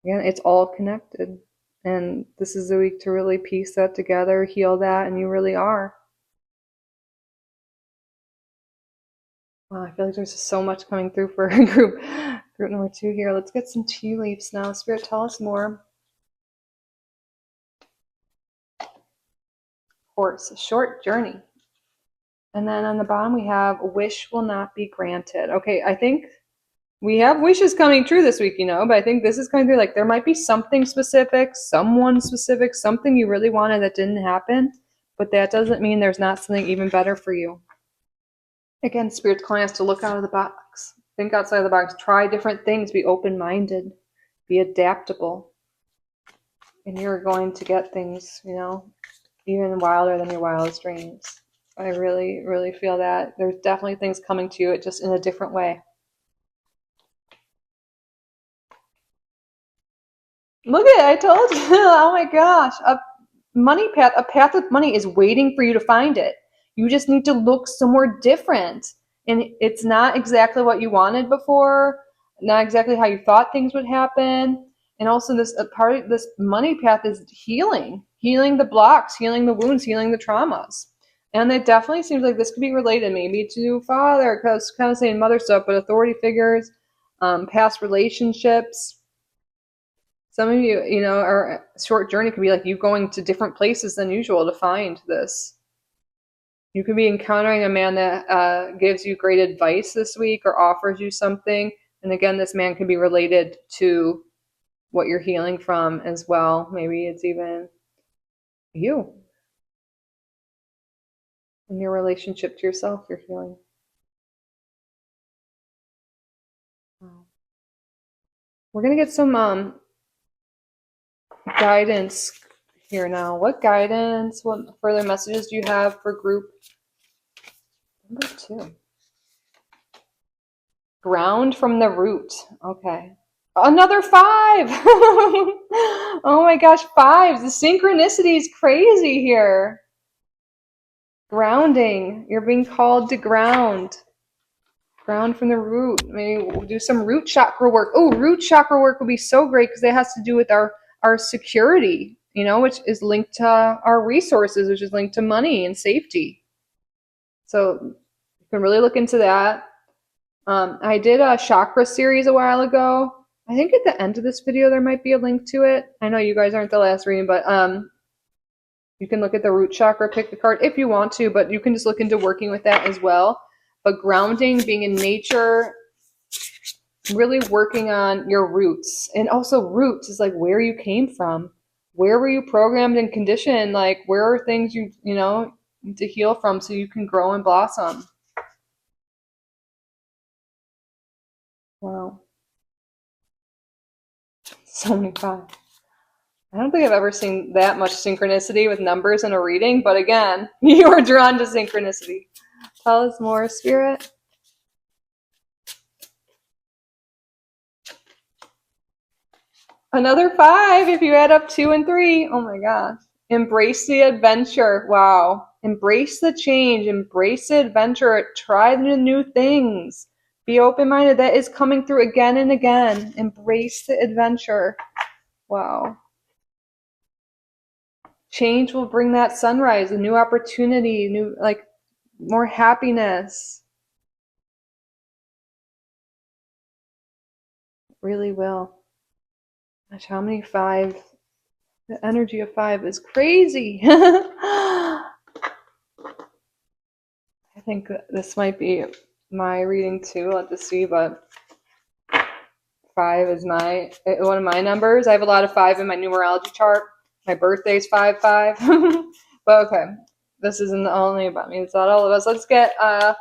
Again, it's all connected. And this is the week to really piece that together, heal that, and you really are. Wow, I feel like there's just so much coming through for group number 2 here. Let's get some tea leaves now. Spirit, tell us more. Horse, a short journey. And then on the bottom we have wish will not be granted. Okay, I think we have wishes coming true this week, but I think this is coming through like there might be something specific, someone specific, something you really wanted that didn't happen, but that doesn't mean there's not something even better for you. Again, Spirit's calling us to look out of the box, think outside the box, try different things, be open-minded, be adaptable, and you're going to get things, even wilder than your wildest dreams. I really, really feel that. There's definitely things coming to you, just in a different way. Look at it, I told you. Oh my gosh. A path of money is waiting for you to find it. You just need to look somewhere different. And it's not exactly what you wanted before, not exactly how you thought things would happen. And also a part of this money path is healing the blocks, healing the wounds, healing the traumas. And it definitely seems like this could be related maybe to father, because kind of saying mother stuff, but authority figures, past relationships. Some of you, our short journey could be like you going to different places than usual to find this. You could be encountering a man that gives you great advice this week or offers you something. And again, this man can be related to what you're healing from as well. Maybe it's even you in your relationship to yourself, you're healing. We're going to get some guidance here now. What guidance, what further messages do you have for group number 2? Ground from the root. Okay. Another 5. Oh my gosh, 5s. The synchronicity is crazy here. Grounding. You're being called to ground. Ground from the root. Maybe we'll do some root chakra work. Oh, root chakra work would be so great because it has to do with our security, which is linked to our resources, which is linked to money and safety. So you can really look into that. I did a chakra series a while ago. I think at the end of this video there might be a link to it. I know you guys aren't the last reading, but you can look at the root chakra, pick the card if you want to, but you can just look into working with that as well. But grounding, being in nature, really working on your roots. And also roots is like where you came from. Where were you programmed and conditioned? Like where are things you need to heal from so you can grow and blossom? Wow. So many times. I don't think I've ever seen that much synchronicity with numbers in a reading, but again, you are drawn to synchronicity. Tell us more, Spirit. Another 5 if you add up 2 and 3. Oh my gosh. Embrace the adventure. Wow. Embrace the change. Embrace the adventure. Try the new things. Be open-minded. That is coming through again and again. Embrace the adventure. Wow. Change will bring that sunrise, a new opportunity, new, like, more happiness. It really will. Gosh, how many five? The energy of five is crazy. I think this might be my reading too. Let's see, but five is one of my numbers. I have a lot of five in my numerology chart. My birthday's 5/5. But okay, this isn't only about me. It's not all of us. Let's get a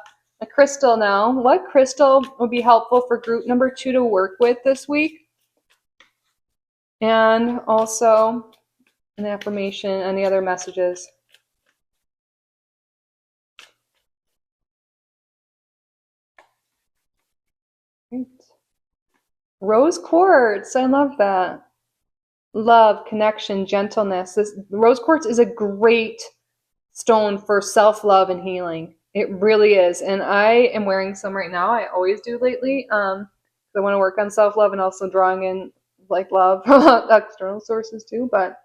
crystal now. What crystal would be helpful for group number 2 to work with this week? And also an affirmation, any other messages? Great. Rose quartz. I love that. Love, connection, gentleness. This rose quartz is a great stone for self-love and healing. It really is. And I am wearing some right now. I always do lately. I want to work on self-love and also drawing in like love from external sources too. But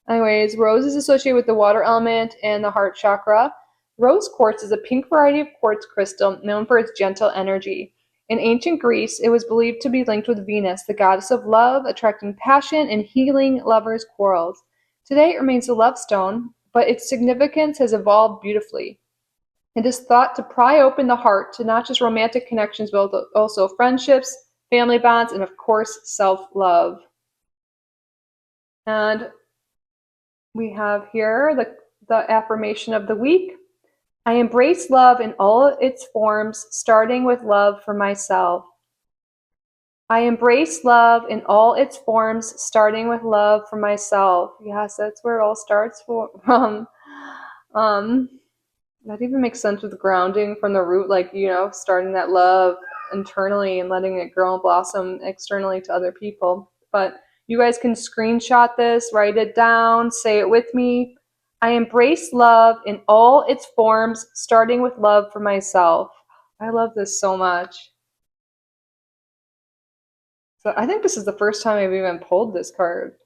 anyways, rose is associated with the water element and the heart chakra. Rose quartz is a pink variety of quartz crystal known for its gentle energy. In ancient Greece, it was believed to be linked with Venus, the goddess of love, attracting passion and healing lovers' quarrels. Today, it remains a love stone, but its significance has evolved beautifully. It is thought to pry open the heart to not just romantic connections, but also friendships, family bonds, and of course, self-love. And we have here the affirmation of the week. I embrace love in all its forms, starting with love for myself. I embrace love in all its forms, starting with love for myself. Yes, that's where it all starts from. That even makes sense with grounding from the root, like, starting that love internally and letting it grow and blossom externally to other people. But you guys can screenshot this, write it down, say it with me. I embrace love in all its forms, starting with love for myself. I love this so much. So I think this is the first time I've even pulled this card,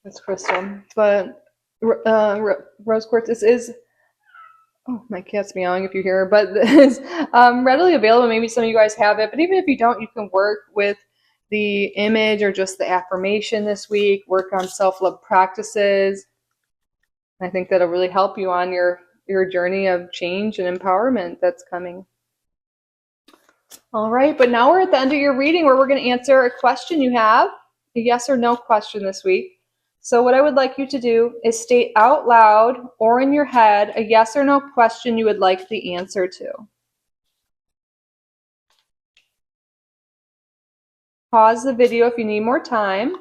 this crystal. But rose quartz, this is, oh, my cat's meowing if you hear her, but it's readily available. Maybe some of you guys have it, but even if you don't, you can work with the image or just the affirmation this week, work on self-love practices. I think that'll really help you on your journey of change and empowerment that's coming. All right, but now we're at the end of your reading where we're going to answer a question you have, a yes or no question this week. So what I would like you to do is state out loud or in your head a yes or no question you would like the answer to. Pause the video if you need more time.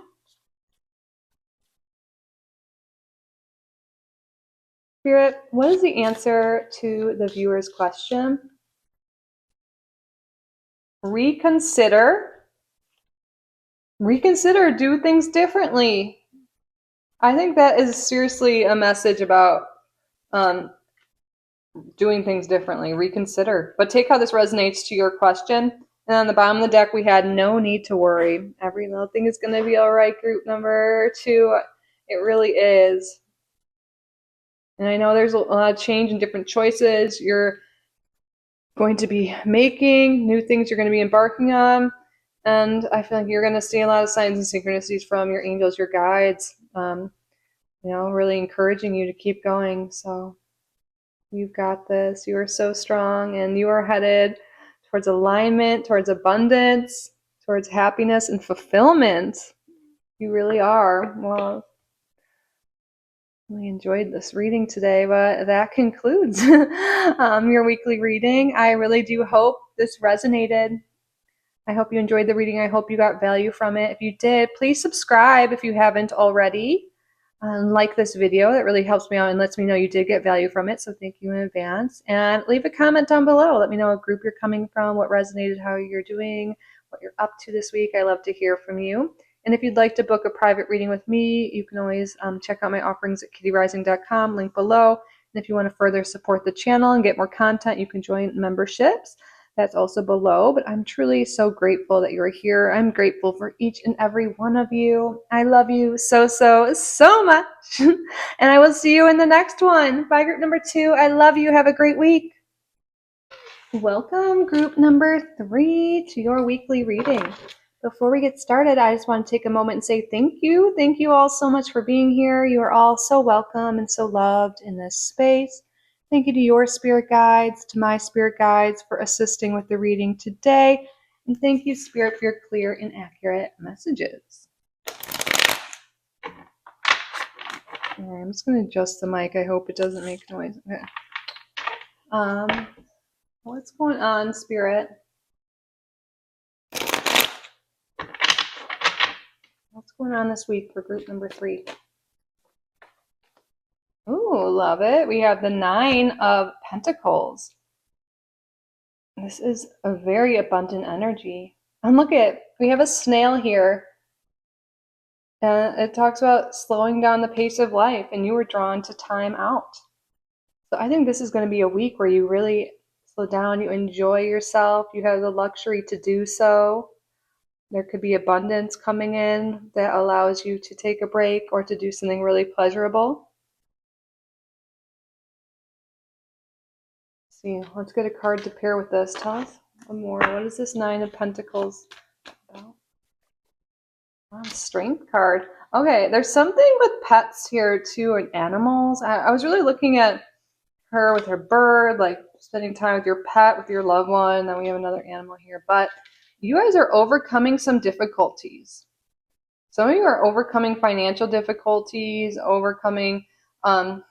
Spirit, what is the answer to the viewer's question? Reconsider. Reconsider, do things differently. I think that is seriously a message about doing things differently. Reconsider. But take how this resonates to your question. And on the bottom of the deck, we had no need to worry. Every little thing is going to be all right, group number 2. It really is. And I know there's a lot of change and different choices you're going to be making, new things you're going to be embarking on. And I feel like you're going to see a lot of signs and synchronicities from your angels, your guides, really encouraging you to keep going. So you've got this. You are so strong, and you are headed towards alignment, towards abundance, towards happiness and fulfillment. You really are. Well, I really enjoyed this reading today, but that concludes your weekly reading. I really do hope this resonated. I hope you enjoyed the reading. I hope you got value from it. If you did, please subscribe if you haven't already. Like this video. That really helps me out and lets me know you did get value from it. So thank you in advance. And leave a comment down below. Let me know what group you're coming from, what resonated, how you're doing, what you're up to this week. I love to hear from you. And if you'd like to book a private reading with me, you can always check out my offerings at kittyrising.com, link below. And if you want to further support the channel and get more content, you can join memberships. That's also below. But I'm truly so grateful that you're here. I'm grateful for each and every one of you. I love you so, so, so much. And I will see you in the next one. Bye, group number 2. I love you. Have a great week. Welcome, group number 3, to your weekly reading. Before we get started, I just want to take a moment and say thank you. Thank you all so much for being here. You are all so welcome and so loved in this space. Thank you to your spirit guides, to my spirit guides for assisting with the reading today. And thank you, Spirit, for your clear and accurate messages. All right, I'm just going to adjust the mic. I hope it doesn't make noise. Okay. What's going on, Spirit? What's going on this week for group number 3? Ooh, love it. We have the 9 of Pentacles. This is a very abundant energy. And look at, we have a snail here. And it talks about slowing down the pace of life, and you were drawn to time out. So I think this is going to be a week where you really slow down, you enjoy yourself, you have the luxury to do so. There could be abundance coming in that allows you to take a break or to do something really pleasurable. Let's see, let's get a card to pair with this. Tell us more. What is this 9 of Pentacles about? Oh, strength card. Okay, there's something with pets here too, and animals. I was really looking at her with her bird, like spending time with your pet, with your loved one. Then we have another animal here. But you guys are overcoming some difficulties. Some of you are overcoming financial difficulties, overcoming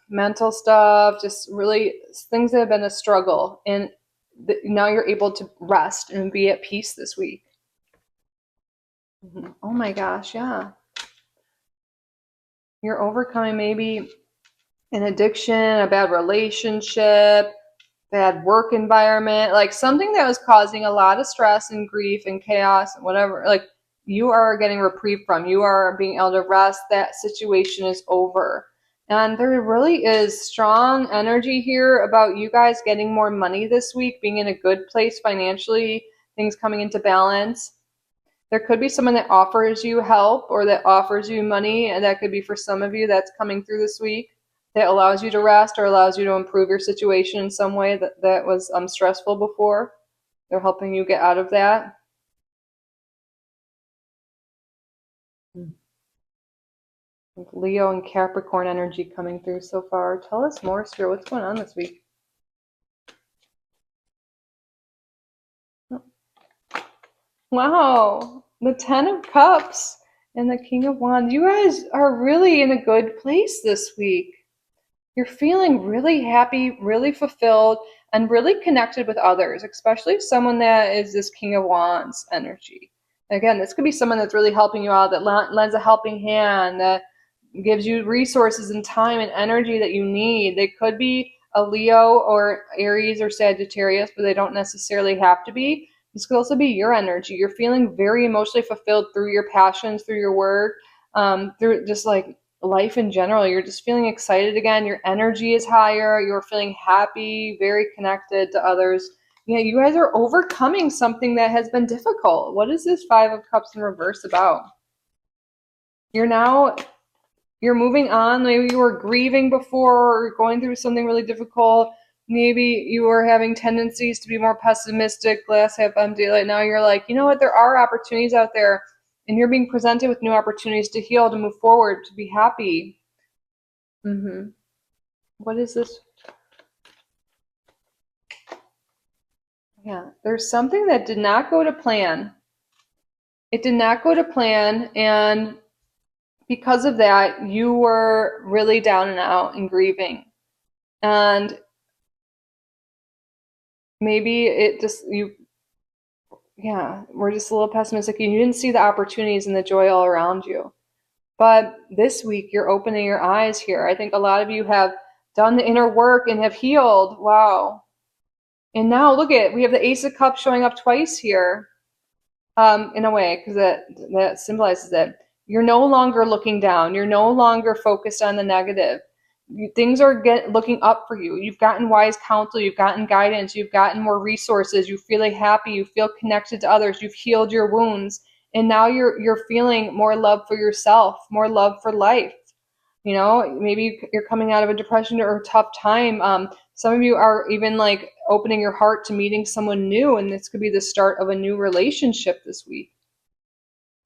mental stuff, just really things that have been a struggle. And now you're able to rest and be at peace this week. Oh my gosh, yeah. You're overcoming maybe an addiction, a bad relationship, bad work environment, like something that was causing a lot of stress and grief and chaos and whatever, like you are getting reprieve from. You are being able to rest. That situation is over. And there really is strong energy here about you guys getting more money this week, being in a good place financially, things coming into balance. There could be someone that offers you help or that offers you money, and that could be for some of you that's coming through this week, that allows you to rest or allows you to improve your situation in some way that was stressful before. They're helping you get out of that. Leo and Capricorn energy coming through so far. Tell us more, Spirit. What's going on this week? Wow, the 10 of Cups and the King of Wands. You guys are really in a good place this week. You're feeling really happy, really fulfilled, and really connected with others, especially someone that is this King of Wands energy. Again, this could be someone that's really helping you out, that lends a helping hand, that gives you resources and time and energy that you need. They could be a Leo or Aries or Sagittarius, but they don't necessarily have to be. This could also be your energy. You're feeling very emotionally fulfilled through your passions, through your work, through just like life in general. You're just feeling excited again. Your energy is higher. You're feeling happy, very connected to others. Yeah, you guys are overcoming something that has been difficult. What is this 5 of Cups in reverse about? You're moving on. Maybe you were grieving before or going through something really difficult. Maybe you were having tendencies to be more pessimistic, glass half empty. Like now you're like, you know what? There are opportunities out there, and you're being presented with new opportunities to heal, to move forward, to be happy. What is this? Yeah, there's something that did not go to plan. It did not go to plan, and because of that, you were really down and out and grieving. And maybe it just, we're just a little pessimistic, and you didn't see the opportunities and the joy all around you. But this week, you're opening your eyes here. I think a lot of you have done the inner work and have healed. Wow. And now look at, we have the Ace of Cups showing up twice here. in a way, because that symbolizes it. You're no longer looking down. You're no longer focused on the negative. Things are looking up for you. You've gotten wise counsel. You've gotten guidance. You've gotten more resources. You feel happy. You feel connected to others. You've healed your wounds, and now you're feeling more love for yourself, more love for life. Maybe you're coming out of a depression or a tough time. Some of you are even like opening your heart to meeting someone new, and this could be the start of a new relationship this week.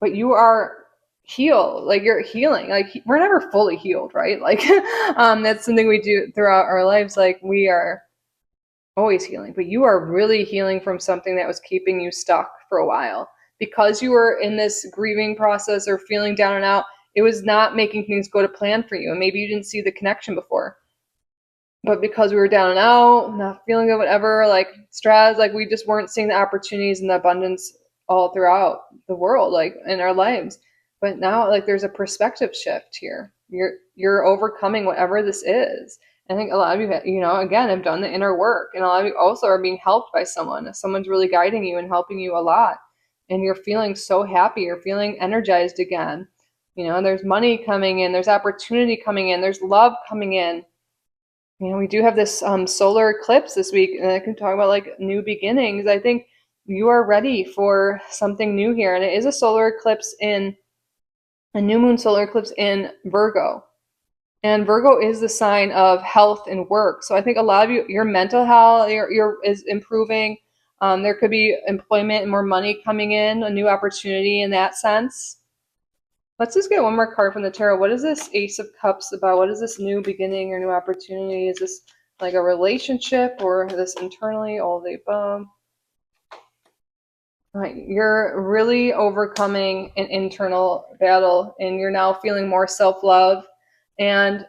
But you are healed, like you're healing. Like we're never fully healed, right? Like that's something we do throughout our lives. Like we are always healing, but you are really healing from something that was keeping you stuck for a while because you were in this grieving process or feeling down and out. It was not making things go to plan for you, and maybe you didn't see the connection before. But because we were down and out, not feeling good, whatever, like stress, like we just weren't seeing the opportunities and the abundance all throughout the world, like in our lives. But now, like there's a perspective shift here. You're overcoming whatever this is. I think a lot of you, again, have done the inner work, and a lot of you also are being helped by someone. Someone's really guiding you and helping you a lot, and you're feeling so happy. You're feeling energized again. There's money coming in, there's opportunity coming in, there's love coming in. We do have this solar eclipse this week, and I can talk about like new beginnings. I think you are ready for something new here, and it is a new moon solar eclipse in Virgo. And Virgo is the sign of health and work. So I think a lot of you, your mental health is improving. There could be employment and more money coming in, a new opportunity in that sense. Let's just get one more card from the tarot. What is this Ace of Cups about? What is this new beginning or new opportunity? Is this like a relationship or this internally, all of the above? Right. You're really overcoming an internal battle, and you're now feeling more self-love, and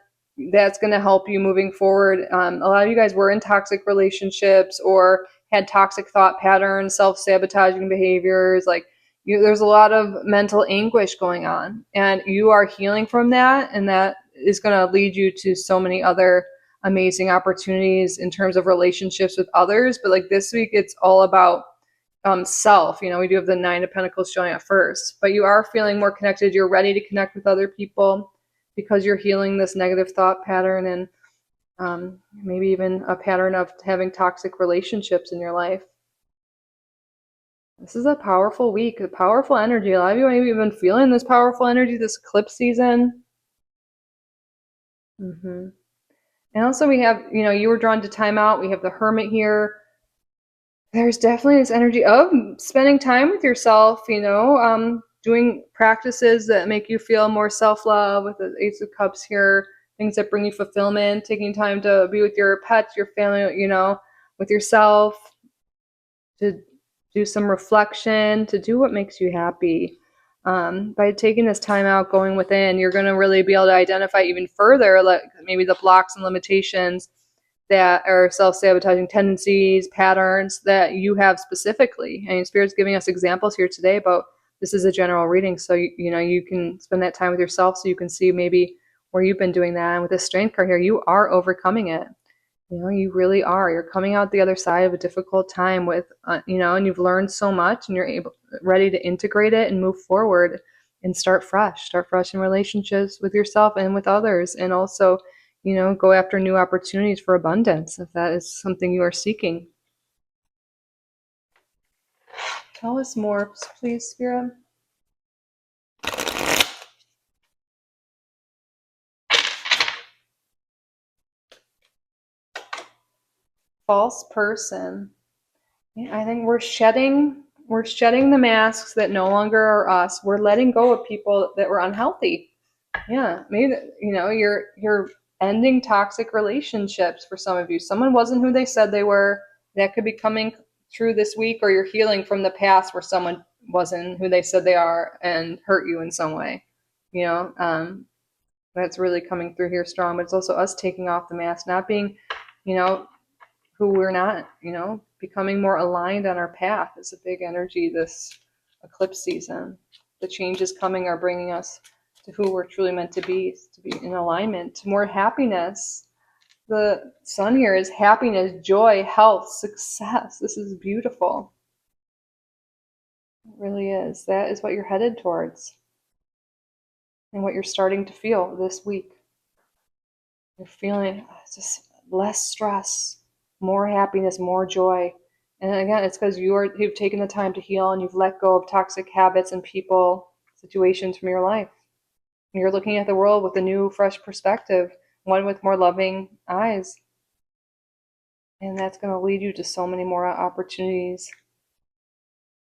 that's going to help you moving forward. A lot of you guys were in toxic relationships or had toxic thought patterns, self-sabotaging behaviors. Like there's a lot of mental anguish going on, and you are healing from that, and that is going to lead you to so many other amazing opportunities in terms of relationships with others. But like this week, it's all about self. We do have the Nine of Pentacles showing up first, but you are feeling more connected. You're ready to connect with other people because you're healing this negative thought pattern and maybe even a pattern of having toxic relationships in your life. This is a powerful week, a powerful energy. A lot of you maybe have been feeling this powerful energy this eclipse season. And also we have, you were drawn to time out. We have the Hermit here. There's definitely this energy of spending time with yourself, doing practices that make you feel more self-love with the Ace of Cups here, things that bring you fulfillment, taking time to be with your pets, your family, with yourself, to do some reflection, to do what makes you happy. By taking this time out, going within, you're going to really be able to identify even further, like maybe the blocks and limitations that are self-sabotaging tendencies, patterns that you have specifically. And Spirit's giving us examples here today about this is a general reading. So, you can spend that time with yourself so you can see maybe where you've been doing that. And with this Strength card here, you are overcoming it. You really are. You're coming out the other side of a difficult time with, and you've learned so much, and you're ready to integrate it and move forward and start fresh in relationships with yourself and with others. And also, go after new opportunities for abundance if that is something you are seeking. Tell us more, please, Spirit. False person. Yeah, I think we're shedding the masks that no longer are us. We're letting go of people that were unhealthy. Yeah, maybe you're ending toxic relationships for some of you. Someone wasn't who they said they were. That could be coming true this week, or you're healing from the past where someone wasn't who they said they are and hurt you in some way. That's really coming through here strong. But it's also us taking off the mask, not being, who we're not. Becoming more aligned on our path is a big energy this eclipse season. The changes coming are bringing us to who we're truly meant to be in alignment, to more happiness. The sun here is happiness, joy, health, success. This is beautiful. It really is. That is what you're headed towards and what you're starting to feel this week. You're feeling just less stress, more happiness, more joy. And again, it's because you've taken the time to heal and you've let go of toxic habits and people, situations from your life. You're looking at the world with a new, fresh perspective, one with more loving eyes. And that's going to lead you to so many more opportunities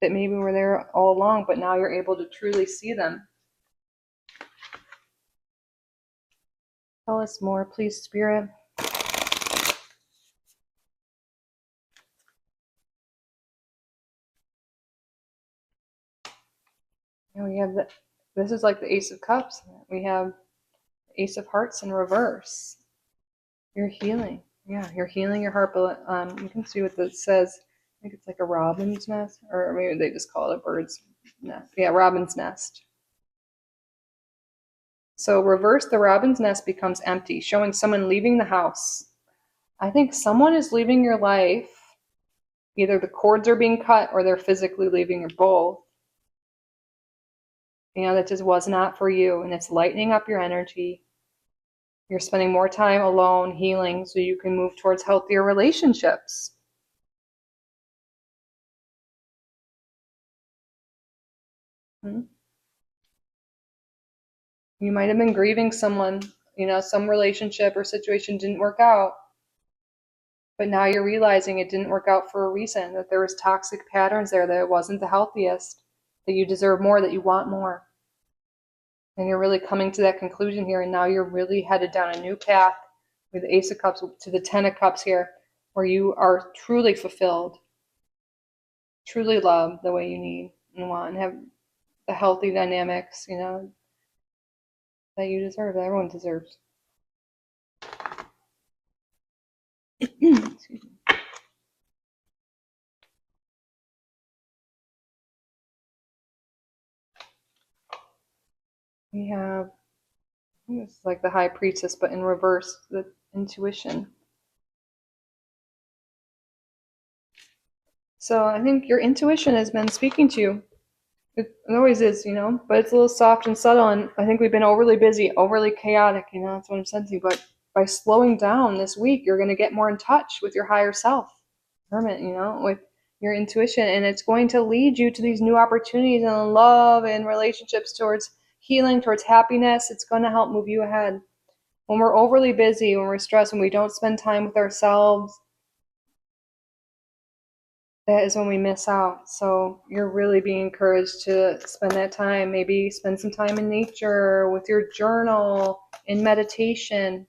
that maybe were there all along, but now you're able to truly see them. Tell us more, please, Spirit. And we have this is like the Ace of Cups. We have Ace of Hearts in reverse. You're healing. Yeah, you're healing your heart. But you can see what this says. I think it's like a robin's nest, or maybe they just call it a bird's nest. Yeah, robin's nest. So reverse, the robin's nest becomes empty, showing someone leaving the house. I think someone is leaving your life. Either the cords are being cut or they're physically leaving, or both. That just was not for you, and it's lightening up your energy. You're spending more time alone healing so you can move towards healthier relationships. You might have been grieving someone, some relationship or situation didn't work out. But now you're realizing it didn't work out for a reason, that there was toxic patterns there, that it wasn't the healthiest, that you deserve more, that you want more. And you're really coming to that conclusion here, and now you're really headed down a new path with the Ace of Cups to the Ten of Cups here, where you are truly fulfilled, truly loved the way you need and want, and have the healthy dynamics, that you deserve, that everyone deserves. Excuse me. We have, this is like the High Priestess, but in reverse, the intuition. So I think your intuition has been speaking to you. It always is, but it's a little soft and subtle. And I think we've been overly busy, overly chaotic, that's what I'm sensing. But by slowing down this week, you're going to get more in touch with your higher self, Hermit, with your intuition. And it's going to lead you to these new opportunities and love and relationships, towards healing, towards happiness. It's going to help move you ahead. When we're overly busy, when we're stressed, when we don't spend time with ourselves, that is when we miss out. So you're really being encouraged to spend that time. Maybe spend some time in nature, with your journal, in meditation.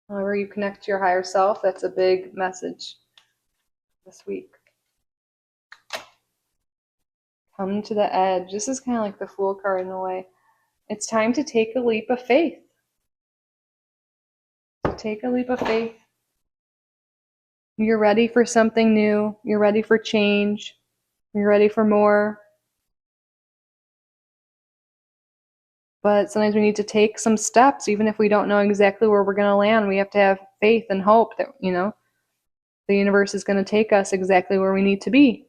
However you connect to your higher self, that's a big message this week. Come to the edge. This is kind of like the Fool card in a way. It's time to take a leap of faith. Take a leap of faith. You're ready for something new. You're ready for change. You're ready for more. But sometimes we need to take some steps, even if we don't know exactly where we're going to land. We have to have faith and hope that, the universe is going to take us exactly where we need to be.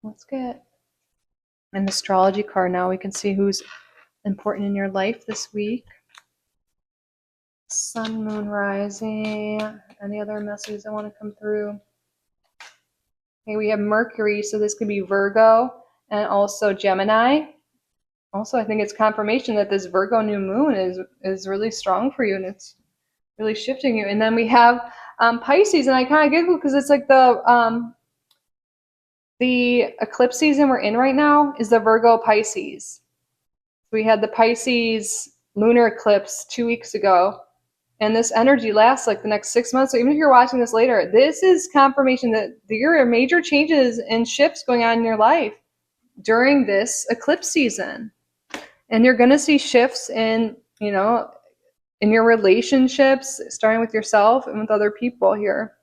Let's get an astrology card now. We can see who's important in your life this week. Sun, moon, rising. Any other messages that want to come through? Okay, we have Mercury, so this could be Virgo and also Gemini. Also, I think it's confirmation that this Virgo new moon is really strong for you, and it's really shifting you. And then we have Pisces, and I kind of giggle because it's like the eclipse season we're in right now is the Virgo Pisces. We had the Pisces lunar eclipse 2 weeks ago, and this energy lasts like the next 6 months. So even if you're watching this later, this is confirmation that there are major changes and shifts going on in your life during this eclipse season. And you're going to see shifts in, in your relationships, starting with yourself and with other people here.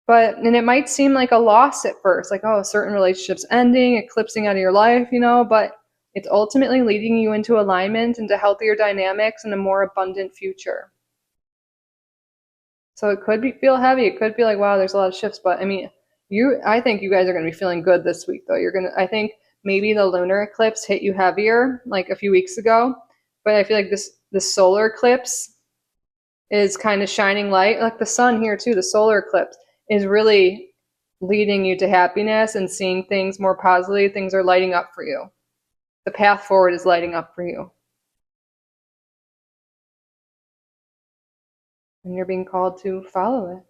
And it might seem like a loss at first, like, oh, certain relationships ending, eclipsing out of your life, but It's ultimately leading you into alignment, into healthier dynamics, and a more abundant future. So it could feel heavy. It could be like, wow, there's a lot of shifts. But I mean, I think you guys are going to be feeling good this week, though. I think maybe the lunar eclipse hit you heavier like a few weeks ago. But I feel like this solar eclipse is kind of shining light, like the sun here too. The solar eclipse is really leading you to happiness and seeing things more positively. Things are lighting up for you. The path forward is lighting up for you. And you're being called to follow it.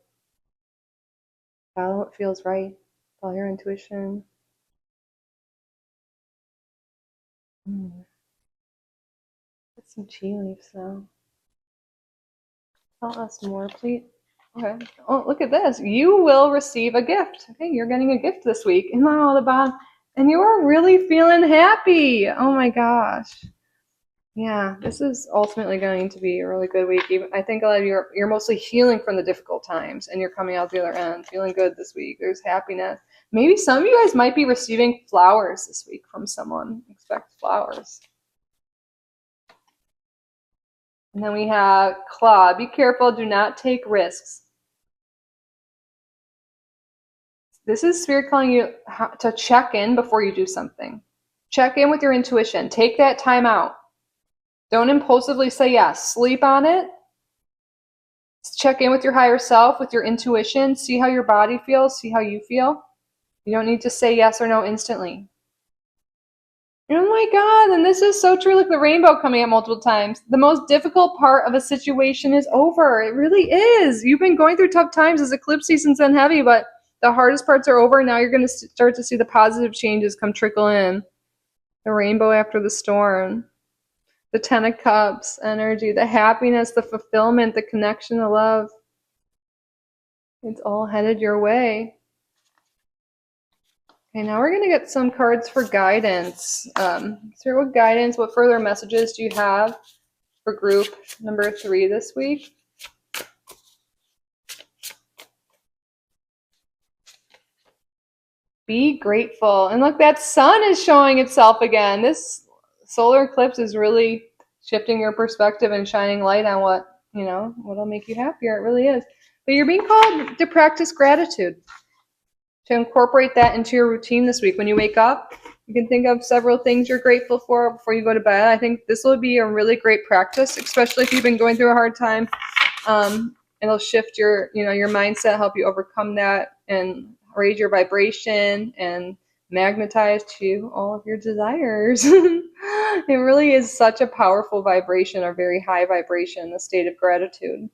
Follow what feels right. Follow your intuition. Get some tea leaves now. Tell us more, please. Okay. Oh, look at this. You will receive a gift. Okay, you're getting a gift this week. And now the bottom. And you are really feeling happy. Oh my gosh. Yeah, this is ultimately going to be a really good week. I think a lot of you're mostly healing from the difficult times, and you're coming out the other end feeling good this week. There's happiness. Maybe some of you guys might be receiving flowers this week from someone. Expect flowers. And then we have Claw. Be careful. Do not take risks. This is Spirit calling you to check in before you do something. Check in with your intuition. Take that time out. Don't impulsively say yes. Sleep on it. Check in with your higher self, with your intuition. See how your body feels. See how you feel. You don't need to say yes or no instantly. Oh my God, and this is so true, like the rainbow coming up multiple times. The most difficult part of a situation is over. It really is. You've been going through tough times as eclipse season's been heavy, but the hardest parts are over. Now you're going to start to see the positive changes come trickle in. The rainbow after the storm. The 10 of Cups energy, the happiness, the fulfillment, the connection, the love. It's all headed your way. Okay, now we're going to get some cards for guidance. So what guidance, what further messages do you have for group number 3 this week? Be grateful. And look, that sun is showing itself again. This solar eclipse is really shifting your perspective and shining light on what'll make you happier. It really is. But you're being called to practice gratitude, to incorporate that into your routine this week. When you wake up, you can think of several things you're grateful for before you go to bed. I think this will be a really great practice, especially if you've been going through a hard time. It'll shift your mindset, help you overcome that, and raise your vibration and magnetize to all of your desires. It really is such a powerful vibration, a very high vibration, the state of gratitude.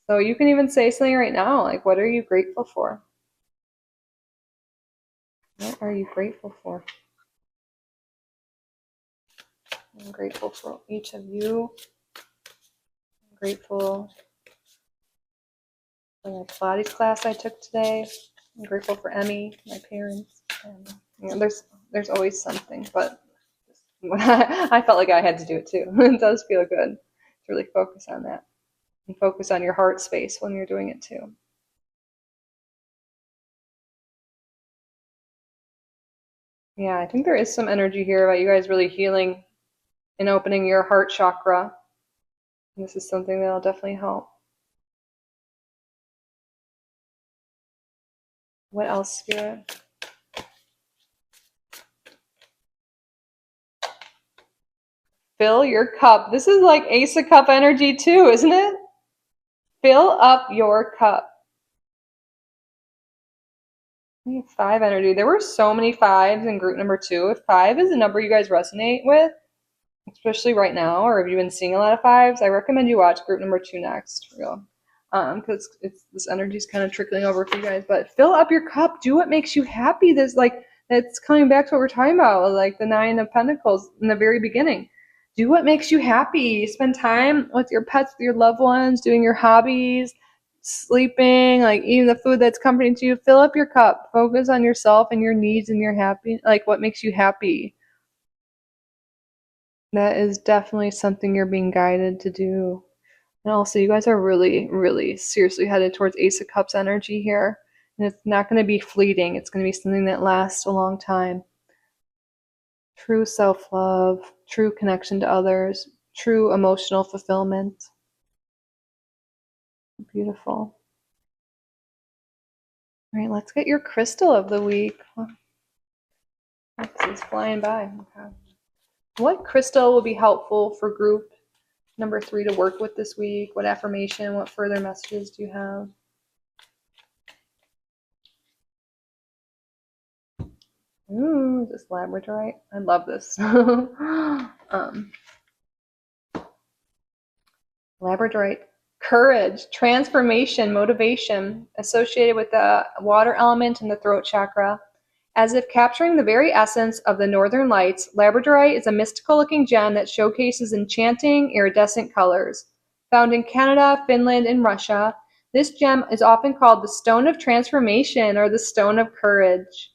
So you can even say something right now, like, what are you grateful for? What are you grateful for? I'm grateful for each of you. I'm grateful for the Pilates class I took today. I'm grateful for Emmy, my parents. There's always something, but I felt like I had to do it too. It does feel good to really focus on that and focus on your heart space when you're doing it too. Yeah, I think there is some energy here about you guys really healing and opening your heart chakra. And this is something that'll definitely help. What else, Spirit? Fill your cup. This is like Ace of Cup energy too, isn't it? Fill up your cup. We have 5 energy. There were so many 5s in group number 2. If 5 is a number you guys resonate with, especially right now, or if you've been seeing a lot of 5s, I recommend you watch group number 2 next, for real. Because this energy is kind of trickling over for you guys. But fill up your cup. Do what makes you happy. That's coming back to what we're talking about, like the 9 of Pentacles in the very beginning. Do what makes you happy. Spend time with your pets, with your loved ones, doing your hobbies, sleeping, like eating the food that's comforting to you. Fill up your cup. Focus on yourself and your needs and your happy, like what makes you happy. That is definitely something you're being guided to do. And also, you guys are really, really seriously headed towards Ace of Cups energy here. And it's not going to be fleeting. It's going to be something that lasts a long time. true self-love, true connection to others, true emotional fulfillment. Beautiful. All right, let's get your crystal of the week. This is flying by. Okay. What crystal will be helpful for group number 3 to work with this week? What affirmation, what further messages do you have? Ooh, this labradorite. I love this. Labradorite. Courage, transformation, motivation, associated with the water element and the throat chakra. As if capturing the very essence of the northern lights, labradorite is a mystical-looking gem that showcases enchanting, iridescent colors. Found in Canada, Finland, and Russia, this gem is often called the stone of transformation or the stone of courage.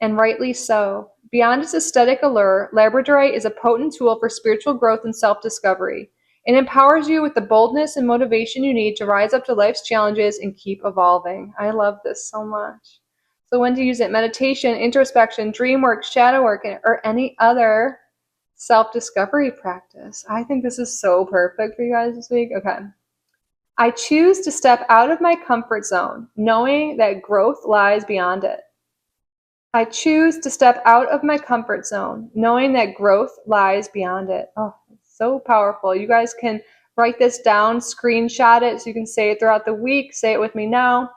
And rightly so. Beyond its aesthetic allure, labradorite is a potent tool for spiritual growth and self-discovery. It empowers you with the boldness and motivation you need to rise up to life's challenges and keep evolving. I love this so much. So when to use it? Meditation, introspection, dream work, shadow work, or any other self-discovery practice. I think this is so perfect for you guys this week. Okay. I choose to step out of my comfort zone, knowing that growth lies beyond it. I choose to step out of my comfort zone, knowing that growth lies beyond it. Oh, it's so powerful. You guys can write this down, screenshot it so you can say it throughout the week. Say it with me now.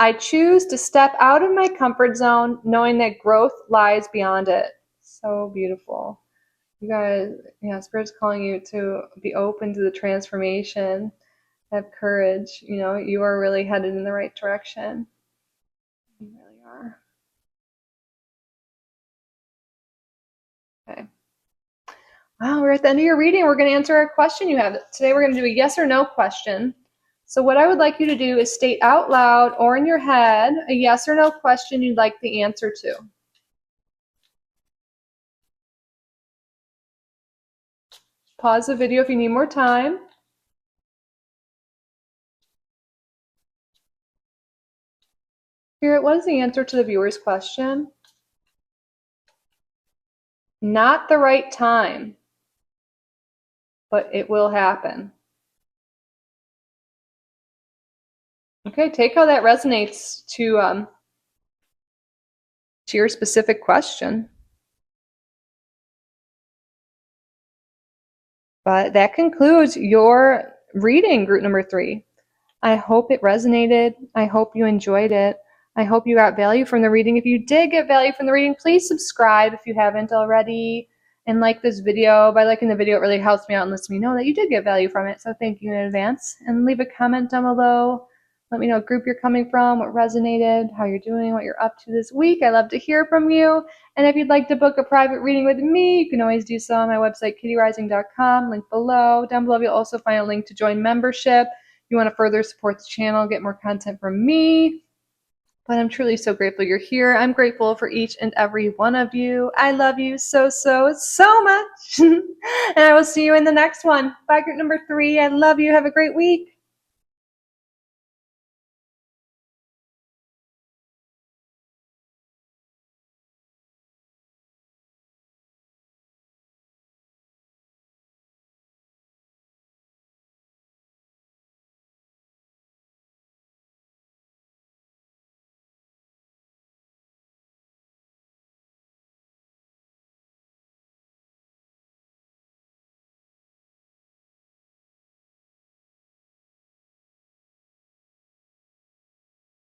I choose to step out of my comfort zone, knowing that growth lies beyond it. So beautiful. You guys, yeah, Spirit's calling you to be open to the transformation, have courage. You know, you are really headed in the right direction. You really are. Okay. Wow, we're at the end of your reading. We're going to answer a question you have. Today we're going to do a yes or no question. So what I would like you to do is state out loud or in your head a yes or no question you'd like the answer to. Pause the video if you need more time. Spirit, what is the answer to the viewer's question? Not the right time, but it will happen. Okay, take how that resonates to your specific question. But that concludes your reading, group number 3. I hope it resonated. I hope you enjoyed it. I hope you got value from the reading. If you did get value from the reading, please subscribe if you haven't already. And like this video. By liking the video, it really helps me out and lets me know that you did get value from it. So thank you in advance. And leave a comment down below. Let me know what group you're coming from, what resonated, how you're doing, what you're up to this week. I love to hear from you. And if you'd like to book a private reading with me, you can always do so on my website, kittyrising.com, link below. Down below, you'll also find a link to join membership. You want to further support the channel, get more content from me. But I'm truly so grateful you're here. I'm grateful for each and every one of you. I love you so, so, so much. And I will see you in the next one. Bye, group number 3. I love you. Have a great week.